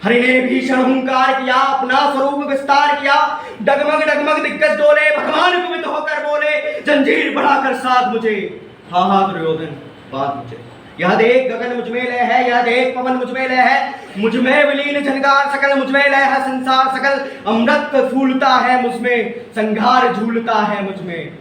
हरि ने भीषण हुंकार किया, अपना स्वरूप विस्तार किया। डगमग डगमग दिग्गज डोले, भगवान कुपित होकर बोले, जंजीर बढ़ाकर साथ मुझे। हा हा दुर्योधन बात मुझे। यह देख गगन मुझमें लय है, यह देख पवन मुझमें लय है। मुझमें विलीन झनकार सकल, मुझमें लय है संसार सकल। अमृत फूलता है मुझमें, संघार झूलता है मुझमें।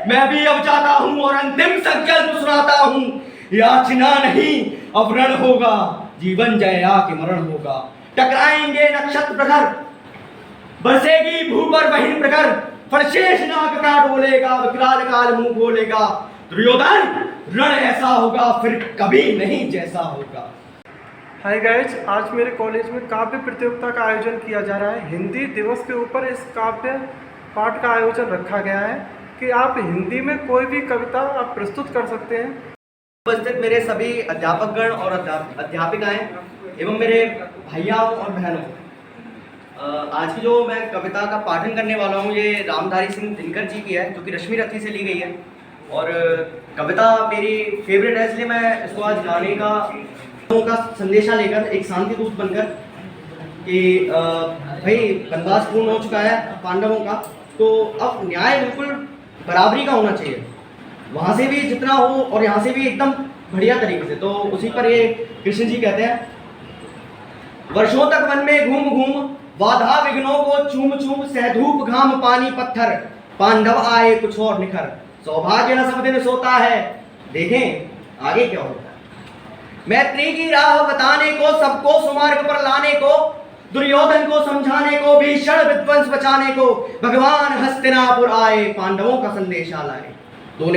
मैं भी अब जाता हूँ और अंतिम संकल्प सुनाता हूँ। याचना नहीं अब रण होगा, जीवन जया के मरण होगा। टकराएंगे नक्षत्र प्रखर, बरसेगी भू पर वहीन प्रखर। फलशेष नाग का डोलेगा, विकराल काल मुंह खोलेगा। दुर्योधन रण ऐसा होगा फिर कभी नहीं जैसा होगा। हाय गाइज, आज मेरे कॉलेज में काव्य प्रतियोगिता का आयोजन किया जा रहा है। हिंदी दिवस के ऊपर इस काव्य पाठ का आयोजन रखा गया है कि आप हिंदी में कोई भी कविता आप प्रस्तुत कर सकते हैं। उपस्थित मेरे सभी अध्यापकगण और अध्यापिकाएं एवं मेरे भैयाओं और बहनों, आज की जो मैं कविता का पाठन करने वाला हूँ ये रामधारी सिंह दिनकर जी की है, जो कि रश्मि रथी से ली गई है। और कविता मेरी फेवरेट है, इसलिए मैं इसको आज गाने का संदेशा लेकर, एक शांति दूत बनकर कि भाई वनवास पूर्ण हो चुका है पांडवों का, तो अब न्याय बिल्कुल बराबरी का होना चाहिए, वहाँ से भी जितना हो और यहाँ से भी एकदम बढ़िया तरीके से। तो उसी पर ये कृष्ण जी कहते हैं, वर्षों तक वन में घूम घूम बाधा विघ्नों को चूम चूम, सहधूप घाम पानी पत्थर, पांडव आए कुछ और निखर। सौभाग्य न सब दिन सोता है, देखें आगे क्या होता है। मैत्री की राह बताने को, सबको सुमार्ग पर लाने को, दुर्योधन को समझाने को, भीषण विध्वंस बचाने को, भगवान हस्तिनापुर आए पांडवों का संदेशा लाए। दो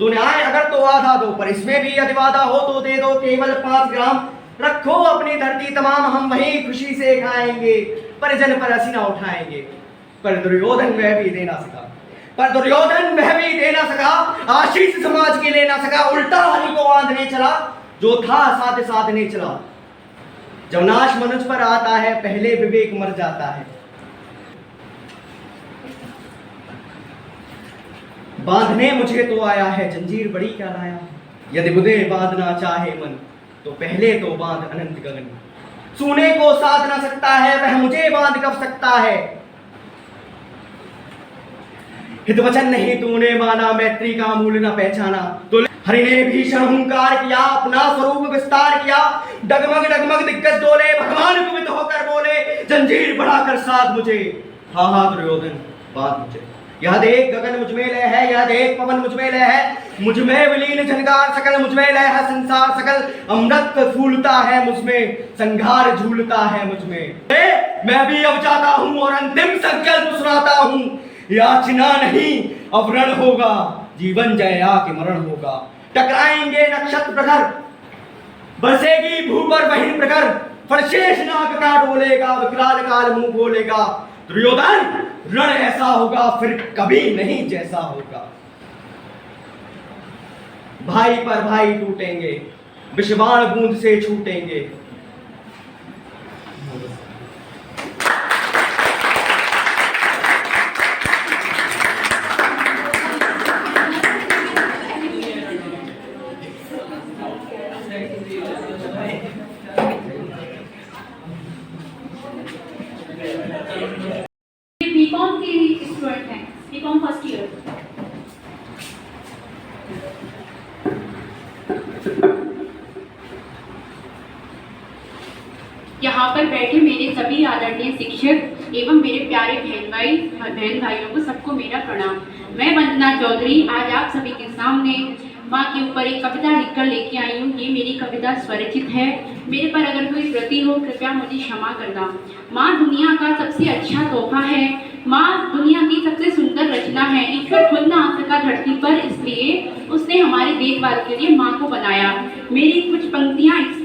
न्याय अगर तो आधा दो, पर इसमें भी यदि वादा हो तो दे दो केवल 5 ग्राम। रखो अपनी धरती तमाम, हम वही खुशी से खाएंगे, परिजन पर हंसी ना उठाएंगे। पर दुर्योधन वह भी देना सका, आशीष समाज के लेना सका। उल्टा हरि को बांधने चला, जो था साथ साधने चला। जब नाश मनुष्य पर आता है, पहले विवेक मर जाता है। बांधने मुझे तो आया है, जंजीर बड़ी क्या लाया। यदि मुझे बांधना चाहे मन, तो पहले तो बांध अनंत गगन। सोने को साध ना सकता है, वह मुझे बांध कब सकता है। हित वचन नहीं तूने माना, मैत्री का मूल्य न पहचाना। तो हरि ने भीषण हुंकार किया, अपना स्वरूप विस्तार किया। डगमग डगमग दिग्गज डोले, भगवान कुपित होकर बोले, जंजीर बढ़ाकर साथ मुझे। हा हा दुर्योधन बात मुझे। यह देख गगन मुझमें लय है, यह देख पवन मुझमें लय है। मुझमें विलीन झनकार सकल, मुझमें लय है संसार सकल। अमृत फूलता है मुझमें, संघार झूलता है मुझमें। मैं भी अब जाता हूँ और अंतिम संकल्प सुनाता हूँ। याचना नहीं अब रण होगा, जीवन जया के मरण होगा। टकराएंगे नक्षत्र प्रखर, बरसेगी भू पर वहीन प्रखर। फलशेष नाग का डोलेगा, विकराल काल मुंह खोलेगा। दुर्योधन रण ऐसा होगा फिर कभी नहीं जैसा होगा। भाई पर भाई टूटेंगे, विषबाण बूंद से छूटेंगे। बीकॉम की स्टूडेंट हैं, बीकॉम फर्स्ट ईयर। यहाँ पर बैठे मेरे सभी आदरणीय शिक्षक एवं मेरे प्यारे बहन भाइयों को सबको मेरा प्रणाम। मैं वंदना चौधरी आज आप सभी के सामने माँ के ऊपर एक कविता लिखकर लेके आई हूँ। ये मेरी कविता स्वरचित है, मेरे पर अगर कोई त्रुटि हो कृपया मुझे क्षमा करना। माँ दुनिया का सबसे अच्छा तोहफा है, माँ दुनिया की सबसे सुंदर रचना है। ईश्वर खुद ना आ सका धरती पर, इसलिए उसने हमारी देखभाल के लिए माँ को बनाया। मेरी कुछ पंक्तियाँ इस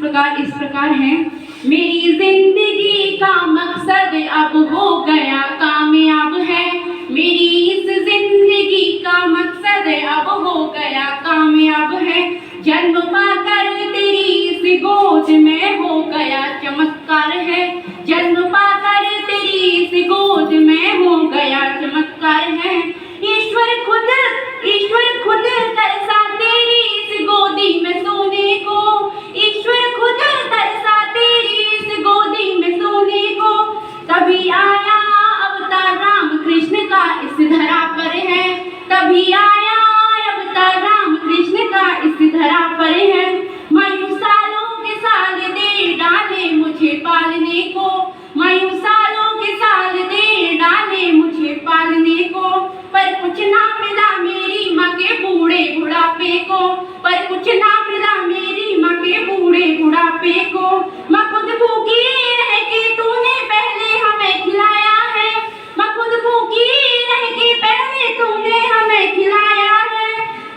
प्रकार हैं। मेरी जिंदगी का मकसद अब हो गया कामयाब है, मेरी इस जिंदगी का मकसद अब हो गया कामयाब है। जन्म पाकर तेरी इस गोद में हो गया चमत्कार है, जन्म पाकर तेरी इस गोद में हो गया चमत्कार है। ईश्वर खुद तरसा तेरी इस गोदी में सोने को, ईश्वर खुद तरसा तेरी इस गोदी पालने को। माँ यूं सालों के साल दे डाले मुझे पालने को, पर कुछ ना मिला मेरी माँ के बूढ़े बुढ़ापे को, पर कुछ ना मिला मेरी माँ के बूढ़े बुढ़ापे को। माँ खुद भूखी रह के तूने पहले हमें खिलाया है, माँ खुद भूखी रह के पहले तूने हमें खिलाया है।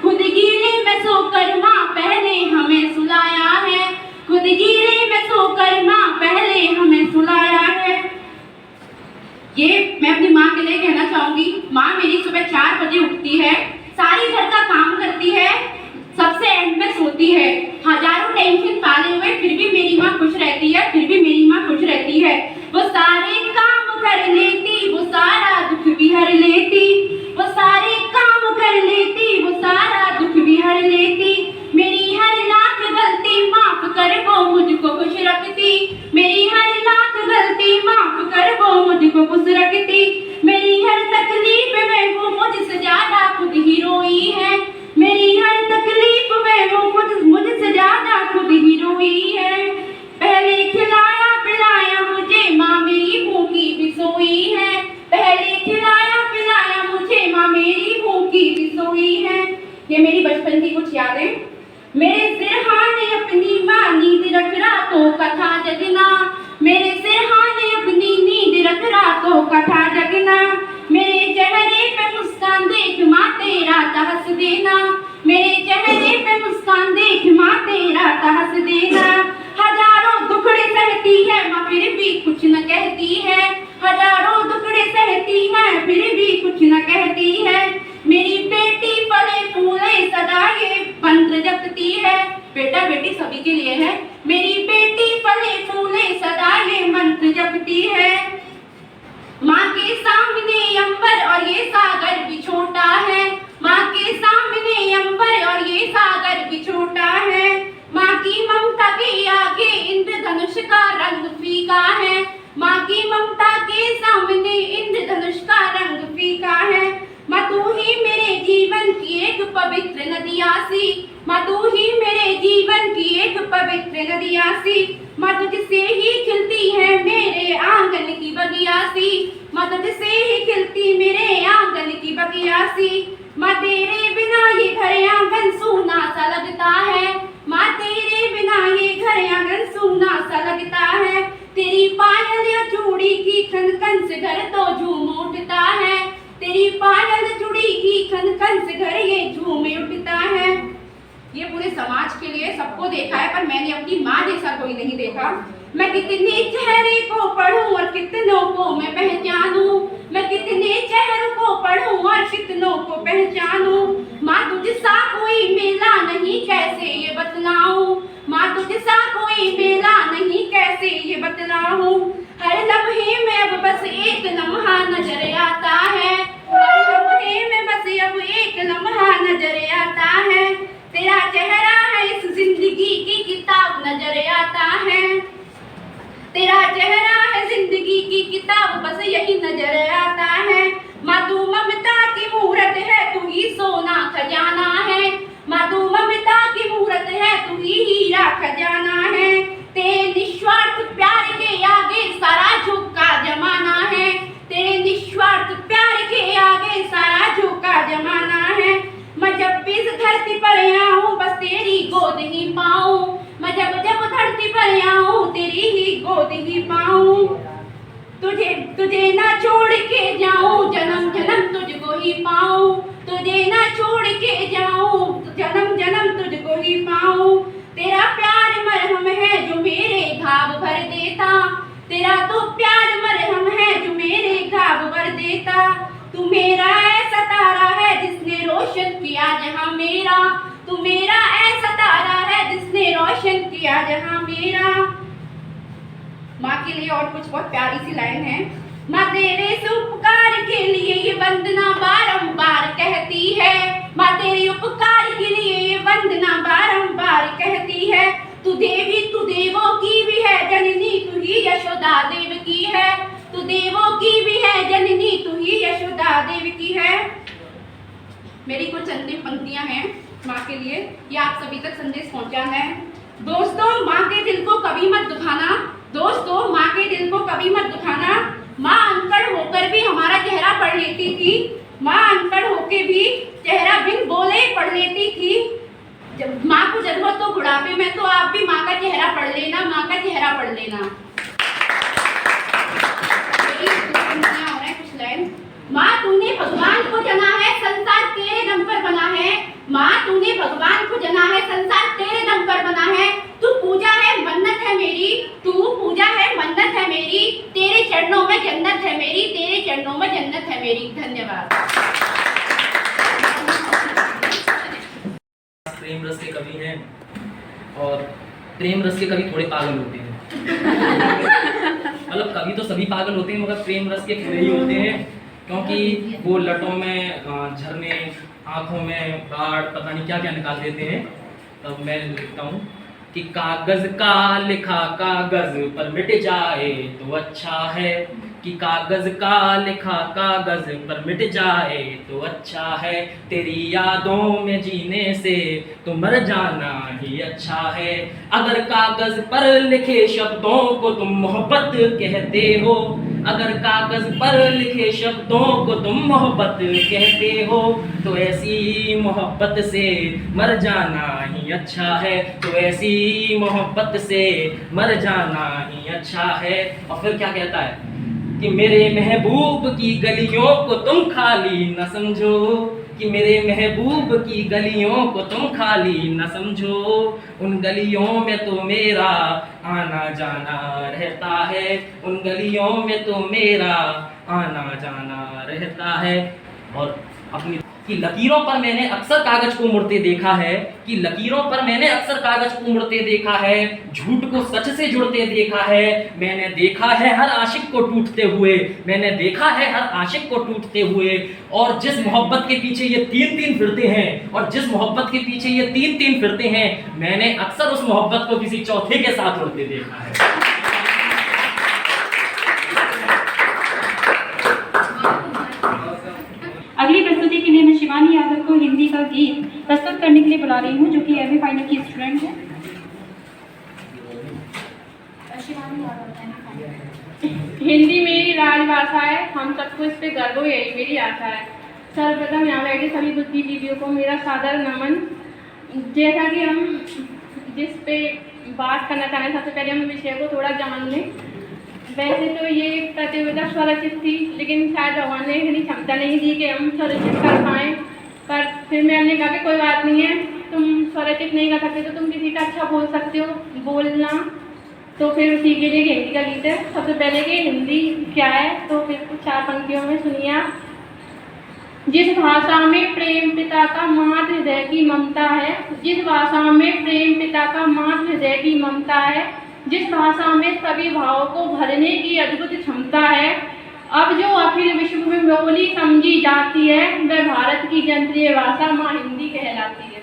खुद गीले में सोकर माँ पहले हमें सुलाया है, खुद गीले में सोकर माँ पहले हमें सुलाया है। ये मैं अपनी माँ के लिए कहना चाहूंगी। माँ मेरी सुबह 4 बजे उठती है, सारी घर का काम करती है, सबसे एंड में सोती है। हजारों टेंशन पाले हुए फिर भी मेरी माँ खुश रहती है, फिर भी मेरी माँ खुश रहती है। वो सारे काम कर लेती, वो सारा दुख भी हर लेती, वो सारे काम कर लेती, वो सारा दुख भी हर लेती। मेरी हर लाख गलती माफ कर वो मुझको खुश रखती, मेरी हर लाख गलती माफ कर वो मुझको खुश रखती। मेरी हर तकलीफ में वो मुझसे ज्यादा खुद ही रोई है, मेरी हर तकलीफ में वो मुझसे ज्यादा खुद ही रोई है। पहले खिलाया पिलाया मुझे माँ मेरी भूखी भी सोई है, पहले खिलाया पिलाया मुझे माँ मेरी भूखी भी सोई है। ये मेरी बचपन की कुछ यादें। मेरे सिरहाने अपनी माँ नींद रख रातों कथा जगना, मेरे सिरहाने अपनी नींद रख रातों कथा जगना। मेरे चेहरे पे मुस्कान देख माँ तेरा हंस देना, मेरे चेहरे पे मुस्कान देख माँ तेरा हंस देना। हजारों दुखड़े सहती है माँ फिर भी कुछ न कहती है, हजारों दुखड़े सहती है फिर भी कुछ न कहती है। मेरी बेटी फले फूले सदा ये मंत्र जपती है, बेटा बेटी सभी के लिए है। मेरी बेटी फले फूले सदा ये मंत्र जपती है। माँ के सामने अंबर और ये सागर भी छोटा है, माँ के सामने अंबर और ये सागर भी छोटा है। माँ की ममता के आगे इंद्रधनुष का रंग फीका है, माँ की ममता के सामने इंद्रधनुष का रंग फीका है। माँ तू ही मेरे जीवन की एक पवित्र नदिया सी, माँ तू ही मेरे जीवन की एक पवित्र नदिया सी। माँ तुझसे ही खिलती है मेरे आंगन की बगिया सी, माँ तुझसे ही खिलती मेरे आंगन की बगिया सी। माँ तेरे बिना ये घर आंगन सूना सा लगता है, माँ तेरे बिना ये घर आंगन सूना सा लगता है। तेरी पायल या चूड़ी की खन खन से घर तो झूम उठता है, तेरी पायल चूड़ी की खन खन से घर ये झूम उठता है। ये पूरे समाज के लिए सबको देखा है, पर मैंने अपनी माँ जैसा कोई नहीं देखा। मैं कितने चेहरे को पढ़ूं और कितनों को मैं पहचानूं, मैं कितने चेहरों को पढ़ूं और कितनों को पहचानूं। माँ तुझसा कोई मेला नहीं कैसे ये बतलाऊं, माँ तुझसा कोई मेला नहीं कैसे ये बतलाऊं। हर लम्हे में अब बस एक लम्हा नजर आता है, हर लम्हे में बस अब एक लम्हा नजर आता है। तेरा चेहरा है इस जिंदगी की किताब नजर आता है, तेरा चेहरा है जिंदगी की किताब बस यही नजर आता है। माँ तू ममता की मूरत है तू ही सोना खजाना है, माँ तू ममता की मूरत है तू ही हीरा खजाना है। तेरे निस्वार्थ प्यार के आगे सारा झुका जमाना है, तेरे निस्वार्थ प्यार के आगे सारा झुका जमाना है। मैं जब भी इस धरती पर आऊं बस तेरी गोद ही पाऊं, मैं जब जब धरती पर आऊं तेरी ही गोद ही पाऊं। तुझे ना छोड़ के जाऊं जन्म जन्म तुझको ही पाऊं, तुझे ना छोड़ के जाऊं जन्म जन्म तुझको ही पाऊं। तेरा प्यार मरहम है जो मेरे घाव भर देता, तेरा तो प्यार मरहम है जो मेरे घाव भर देता। तू मेरा ऐसा तारा है जिसने रोशन किया जहां मेरा, तू मेरा ऐसा तारा है जिसने रोशन किया जहां मेरा। माँ के लिए और कुछ बहुत प्यारी सी लाइन है। माँ तेरे इस उपकार के लिए ये वंदना बारंबार कहती है, माँ तेरे उपकार के लिए ये वंदना बारंबार कहती है। तू देवी तू देवों की भी है जननी तू ही यशोदा देव की है, तू देवों की भी है जननी तू ही यशोदा देव की है। मेरी कुछ अंतिम पंक्तियां हैं माँ के लिए, ये आप सभी तक संदेश पहुंचा है। दोस्तों माँ के दिल को कभी मत दुखाना, दोस्तों माँ के दिल थी। माँ अनपढ़ होके भी चेहरा बिन बोले पढ़ लेती थी। जब माँ को जरूरत हो बुढ़ापे में, तो आप भी माँ का चेहरा पढ़ लेना, माँ का चेहरा पढ़ लेना। कुछ लाइन। माँ तूने भगवान को जना है, संसार तेरे दम पर बना है। माँ तूने भगवान को जना है, संसार तेरे दम पर बना है। तू पूजा है, मन्नत है मेरी, तू पूजा है, मन्नत है मेरी। तेरे चरणों में जन्नत है मेरी, तेरे चरणों में जन्नत है मेरी। धन्यवाद। प्रेम रस के कवि हैं और प्रेम रस के कवि थोड़े पागल होते हैं। मतलब कवि तो सभी पागल होते हैं, मगर प्रेम रस के थोड़े ही होते हैं, क्योंकि वो लटों में झरने, आंखों में बाढ़, पता नहीं क्या क्या निकाल देते हैं। तब मैं लिखता हूँ कि कागज का लिखा कागज पर मिट जाए तो अच्छा है, कि कागज का लिखा कागज पर मिट जाए तो अच्छा है। तेरी यादों में जीने से तो मर जाना ही अच्छा है। अगर कागज पर लिखे शब्दों को तुम मोहब्बत कहते हो, अगर कागज पर लिखे शब्दों को तुम मोहब्बत कहते हो, तो ऐसी मोहब्बत से मर जाना ही अच्छा है, तो ऐसी मोहब्बत से मर जाना ही अच्छा है। और फिर क्या कहता है कि मेरे महबूब की गलियों को तुम खाली न समझो, कि मेरे महबूब की गलियों को तुम खाली न समझो। उन गलियों में तो मेरा आना जाना रहता है, उन गलियों में तो मेरा आना जाना रहता है। और अपनी कि लकीरों पर मैंने अक्सर कागज को मुड़ते देखा है, कि लकीरों पर मैंने अक्सर कागज को मुड़ते देखा है, झूठ को सच से जुड़ते देखा है। मैंने देखा है हर आशिक को टूटते हुए, मैंने देखा है हर आशिक को टूटते हुए। और जिस मोहब्बत के पीछे ये तीन तीन फिरते हैं, और जिस मोहब्बत के पीछे ये तीन तीन फिरते हैं, मैंने अक्सर उस मोहब्बत को किसी चौथे के साथ उड़ते देखा है। अगली प्रस्तुति के लिए मैं शिवानी यादव को हिंदी का गीत प्रस्तुत करने के लिए बुला रही हूँ, जो कि एमए फाइनल की स्टूडेंट है। हिंदी मेरी राजभाषा है, हम सबको इस पे गर्व हो, यही मेरी आशा है। सर्वप्रथम यहाँ बैठे सभी बुद्धिजीवियों को मेरा सादर नमन। जैसा कि हम जिस पे बात करना चाहें, सबसे पहले हम विषय को थोड़ा जान लें। वैसे तो ये प्रतियोगिता स्वरचित थी, लेकिन शायद भगवान ने इतनी क्षमता नहीं दी कि हम स्वरचित कर पाएँ। पर फिर मैंने कहा कि कोई बात नहीं है, तुम स्वरचित नहीं कर सकते तो तुम किसी का अच्छा बोल सकते हो, बोलना। तो फिर उसी के लिए हिंदी का गीत है। सबसे पहले कि हिंदी क्या है, तो फिर कुछ 4 पंक्तियों में सुनिए आप। जिस भाषा में प्रेम पिता का मातृ हृदय की ममता है, जिस भाषा में प्रेम पिता का मातृ हृदय की ममता है, जिस भाषा में सभी भावों को भरने की अद्भुत क्षमता है, अब जो अखिल विश्व में बोली समझी जाती है, वह भारत की जनप्रिय भाषा माँ हिंदी कहलाती है।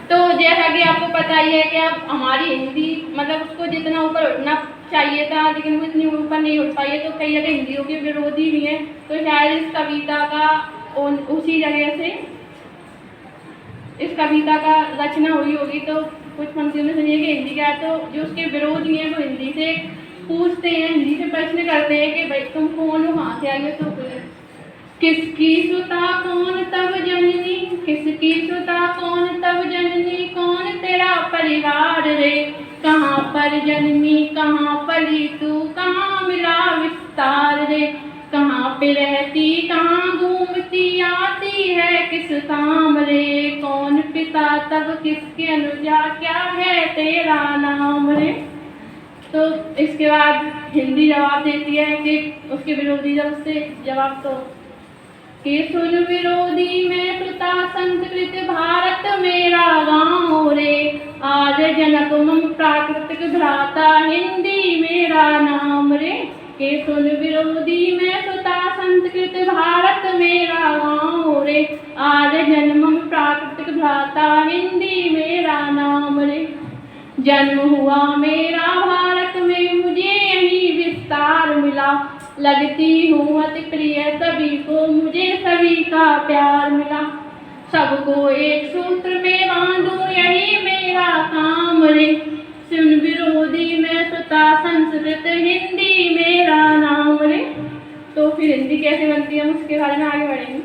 तो जैसा कि आपको पता ही है कि अब हमारी हिंदी मतलब उसको जितना ऊपर उठना चाहिए था, लेकिन वो इतनी ऊपर नहीं उठ पाई है। तो कई जगह हिंदियों के विरोधी भी हैं। तो शायद इस कविता का उसी जगह से इस कविता का रचना हुई होगी। तो कुछ पंक्तियों में सुनिए कि हिंदी क्या है। तो जो उसके विरोधी हैं वो हिंदी से पूछते हैं, हिंदी से प्रश्न करते हैं कि भाई तुम कौन हो, कहाँ से आई हो। तो किसकी सुता कौन तब जननी, किसकी सुता कौन तब जननी, कौन तेरा परिवार रे, कहाँ पर जन्मी कहाँ पली तू, कहाँ मिला विस्तार रे, कहाँ पे रहती कहाँ घूमती, आती है किस काम रे, कौन पिता तब किसके अनुजा, क्या है तेरा नाम रे। तो इसके बाद हिंदी जवाब देती है कि उसके विरोधी जब उससे जवाब तो कि सुन विरोधी मैं सुता संस्कृत भारत मेरा गाँव रे, आज जनक मम प्राकृतिक भ्राता हिंदी मेरा नाम रे, के सुन विरोधी मैं सुता संस्कृत भारत मेरा गाँव रे, आज जन्म प्राकृतिक भ्राता हिंदी मेरा नाम रे, जन्म हुआ मेरा भारत में मुझे यही विस्तार मिला, लगती हूँ अति प्रिय सभी को मुझे सभी का प्यार मिला, सबको एक सूत्र में बांधूं यही मेरा काम रे, सुन विरोधी विरोधी मैं सुता संस्कृत हिंदी मेरा नाम रे। तो फिर हिंदी कैसे बनती है हम उसके बारे में आगे बढ़ेंगे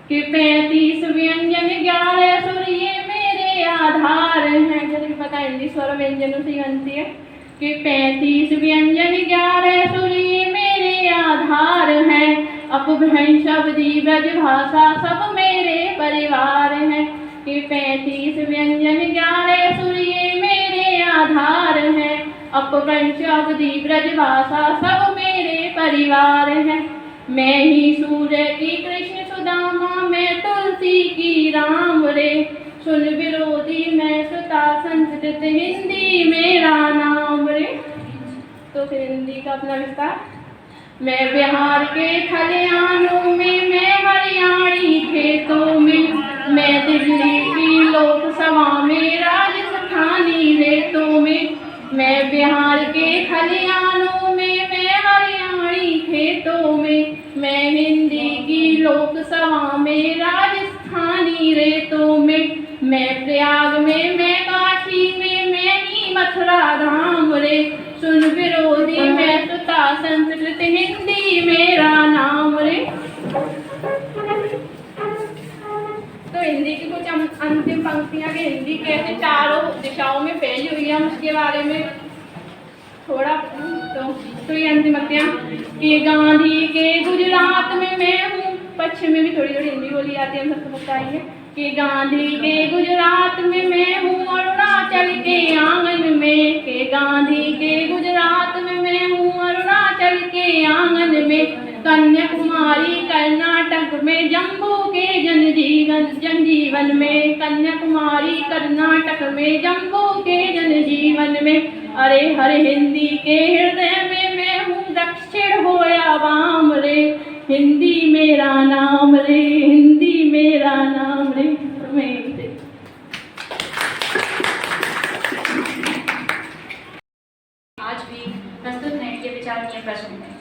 कि 35 व्यंजन 11 सुर ये मेरे आधार हैं। जैसे कि पता है हिंदी स्वर व्यंजनों से ही बनती है कि 35 व्यंजन 11 सुर ये मेरे आधार हैं। अपभ्रंश शब्दी ब्रज भाषा सब मेरे परिवार हैं कि 35 व्यंजन 11 सुर ये मेरे आधार हैं। अपभ्रंश शब्दी ब्रज भाषा सब मेरे परिवार हैं। मैं ही सूर्य की कृष्ण सुदामा मैं तुलसी की राम रे। सुन विरोधी मैं सुता संस्कृत हिंदी मेरा नाम रे। तो फिर हिंदी का अपना विस्तार। मैं बिहार के खलियानों में मैं हरियाणी खेतों में मैं दिल्ली की लोकसभा में राजस्थानी रेतों में। मैं बिहार के खलियानों में मैं हरियाणी खेतों में मैं हिंदी की लोकसभा में राजस्थानी रेतों में। मैं प्रयाग में मैं काशी में मैं ही मथुरा धाम रे। सुन विरोधी मैं सुता संस्कृत हिंदी मेरा नाम रे। तो हिंदी की कुछ अंतिम पंक्तियां कि हिंदी कैसे चारों दिशाओं में फैली हुई है उसके बारे में थोड़ा तो ये अंतिम पंक्तियां कि गांधी के गुजरात में मैं हूँ। पश्चिम में भी थोड़ी थोड़ी हिंदी बोली जाती है हम सबको पता ही है कि गांधी के गुजरात में मैं हूँ अरुणाचल के आंगन में। कि गांधी के गुजरात में मैं हूँ अरुणाचल के आंगन में। कन्याकुमारी कर्नाटक में जम्मू के जनजीवन में। कन्याकुमारी कर्नाटक में जम्मू के जनजीवन में। अरे हर हिंदी के हृदय में मैं हूँ दक्षिण हो या वाम रे। हिंदी मेरा नाम रे हिंदी मेरा नाम रे। आज भी प्रस्तुत हैं ये विचारणीय प्रश्न है।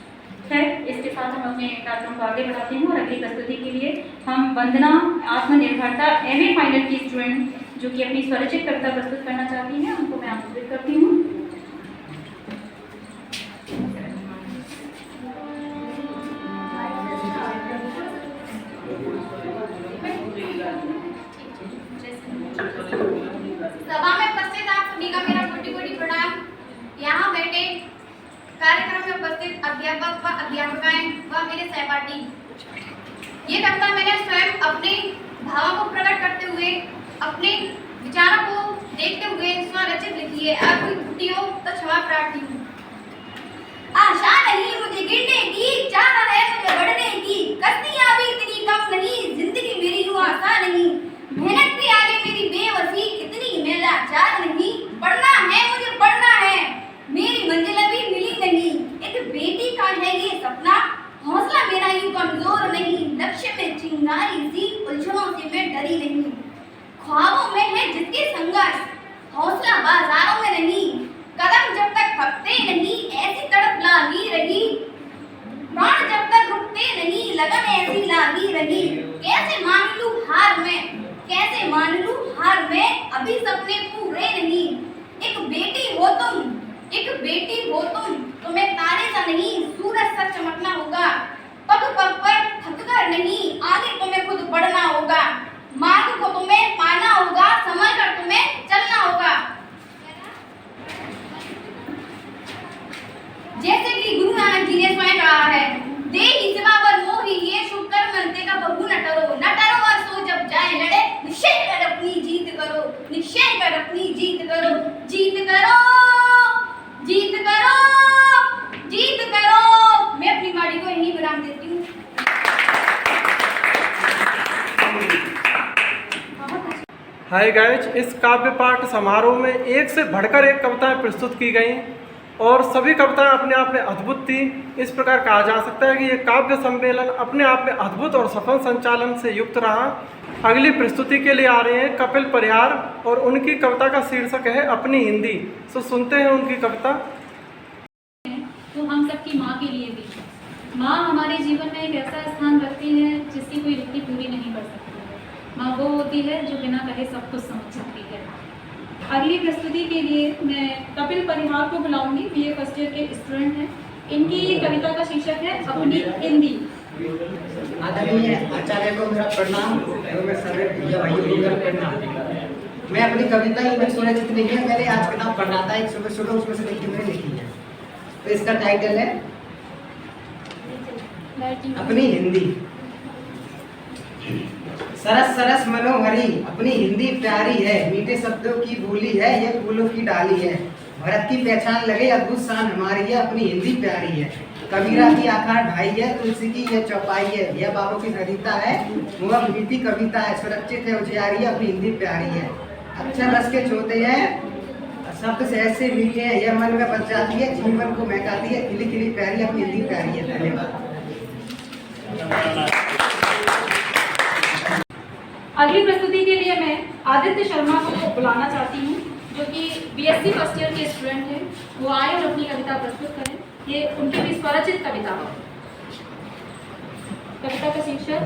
खैर इसके साथ हम अपने कार्यक्रम को आगे बढ़ाते हैं और अगली प्रस्तुति के लिए हम वंदना आत्मनिर्भरता MA फाइनल की स्टूडेंट जो कि अपनी स्वरचित कविता प्रस्तुत करना चाहती हैं उनको मैं आमंत्रित करती हूँ। सभा में उपस्थित आप सभी का मेरा कोटि कोटि प्रणाम। यहाँ बैठे कार्यक्रम में उपस्थित अध्यापक व अध्यापिकाएं व मेरे सहपाठी, ये कविता मैंने स्वयं अपने भावों को प्रकट करते हुए अपने विचारों को देखते हुए स्वरचित लिखी है। आपकी त्रुटि हो तो क्षमा प्रार्थी हूँ। आशा नहीं मुझे गिरने की, चाह है मुझे बढ़ने की, कश्तियाँ भी इतनी कम नहीं, जिंदगी मेरी यूँ आसान नहीं, मेहनत के आगे मेरी बेबसी इतनी मैं लाचार नहीं, पढ़ना है मुझे पढ़ना है, मेरी मंजिल अभी मिली नहीं, एक बेटी का है ये सपना, हौसला मेरा यूँ कमजोर नहीं, लक्ष्य में चिंगारी सी उलझनों से मैं डरी नहीं, ख्वाबों में है जिसके संघर्ष, हौसला बाजारों में नहीं, कदम जब तक थकते नहीं ऐसी तड़प लागी रही, प्राण जब तक रुकते नहीं लगन ऐसी लागी रही, कैसे मान लूं हार में, कैसे मान लूं हार में, अभी सपने पूरे नहीं, एक बेटी हो तुम, एक बेटी हो तुम, तुम्हें तारे सा नहीं सूरज सा चमकना होगा, पग पग पर थककर नहीं आगे तुम्हें खुद बढ़ना होगा, मार्ग को तुम्हें पाना होगा, संभल कर तुम्हें चलना होगा। जैसे कि गुरु नानक जी ने स्वयं कहा है, देहि सेवा पर मोहि ये शुभ कर्म अंते का बहु न टरो और सो जब जाए लड़े, निश्चय कर अपनी जीत करो, निश्चय कर अपनी जीत करो, जीत करो, जीत करो, जीत करो। मैं अपनी वाणी को यहीं विराम देती हूँ। हाय गाइज, इस काव्य पाठ समारोह में एक से बढ़कर एक कविताएं प्रस्तुत की गई और सभी कविताएं अपने आप में अद्भुत थी। इस प्रकार कहा जा सकता है कि ये काव्य सम्मेलन अपने आप में अद्भुत और सफल संचालन से युक्त रहा। अगली प्रस्तुति के लिए आ रहे हैं कपिल परिहार और उनकी कविता का शीर्षक है अपनी हिंदी। तो सुनते हैं उनकी कविता। तो हम सबकी माँ के लिए भी, माँ हमारे जीवन में एक ऐसा स्थान रखती है जिसकी कोई रिक्ति पूरी नहीं कर सकती है। माँ वो होती है जो बिना कहे सब कुछ समझ सकती है। अगली प्रस्तुति के लिए मैं कपिल परिहार को बुलाऊंगी। बीए फर्स्ट ईयर के स्टूडेंट हैं। इनकी कविता का शीर्षक है अपनी हिंदी। आदरणीय आचार्य को मेरा प्रणाम एवं सभी भैया भाइयों को मेरा प्रणाम। मैं अपनी कविता ही में सुरक्षित नहीं है, मैंने आज किताब पढ़ना था एक सुबह सुबह, उसमें से लिखी मैंने लिखी है। तो इसका टाइटल है अपनी हिंदी। सरस सरस मनोहरी अपनी हिंदी प्यारी है, मीठे शब्दों की बोली है, ये फूलों की डाली है। भारत की पहचान लगे अद्भुत शान हमारी है, अपनी हिंदी प्यारी है। कबीरा की आकार ढाई है, तुलसी की यह चौपाई है, यह बाबू की सरिता है, मुआ मीठी कविता है, सुरक्षित है उजियारी है, अपनी हिंदी प्यारी है। अक्षर रस के छोटे हैं, शब्द से ऐसे मीठे हैं, यह मन में बच जाती है, जीवन को महकाती है, खिली खिली प्यारी, अपनी हिंदी प्यारी है। धन्यवाद। अगली प्रस्तुति के लिए मैं आदित्य शर्मा को बुलाना चाहती हूँ, जो कि बीएससी फर्स्ट ईयर के स्टूडेंट हैं। वो आए और अपनी कविता प्रस्तुत करें। ये उनकी भी स्वरचित कविता है। कविता का शीर्षक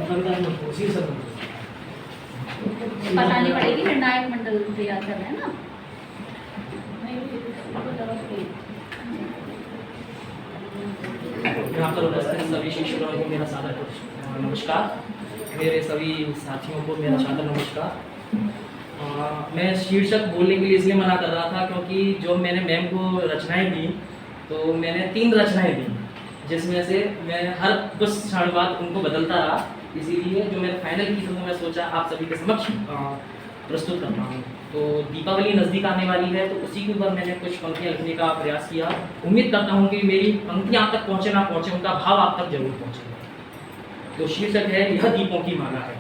बतानी पड़ेगी, निर्णायक मंडल तैयार कर रहे हैं ना। यहाँ पर उपस्थित सभी शिक्षकों को मेरा सादर नमस्कार, मेरे सभी साथियों को मेरा सादर नमस्कार। मैं शीर्षक बोलने के लिए इसलिए मना कर रहा था क्योंकि जो मैंने मैम को रचनाएं दी, तो मैंने 3 रचनाएं दी, जिसमें से मैं हर कुछ क्षण बाद उनको बदलता रहा। इसीलिए जो मैंने फाइनल की, तो मैं सोचा आप सभी के समक्ष प्रस्तुत करता हूँ। तो दीपावली नज़दीक आने वाली है, तो उसी के ऊपर मैंने कुछ पंक्तियाँ लिखने का प्रयास किया। उम्मीद करता हूँ कि मेरी पंक्तियाँ आप तक पहुँचे ना पहुँचे, उनका भाव आप तक जरूर पहुँचेगा। तो शीर्षक है यह दीपों की माला है।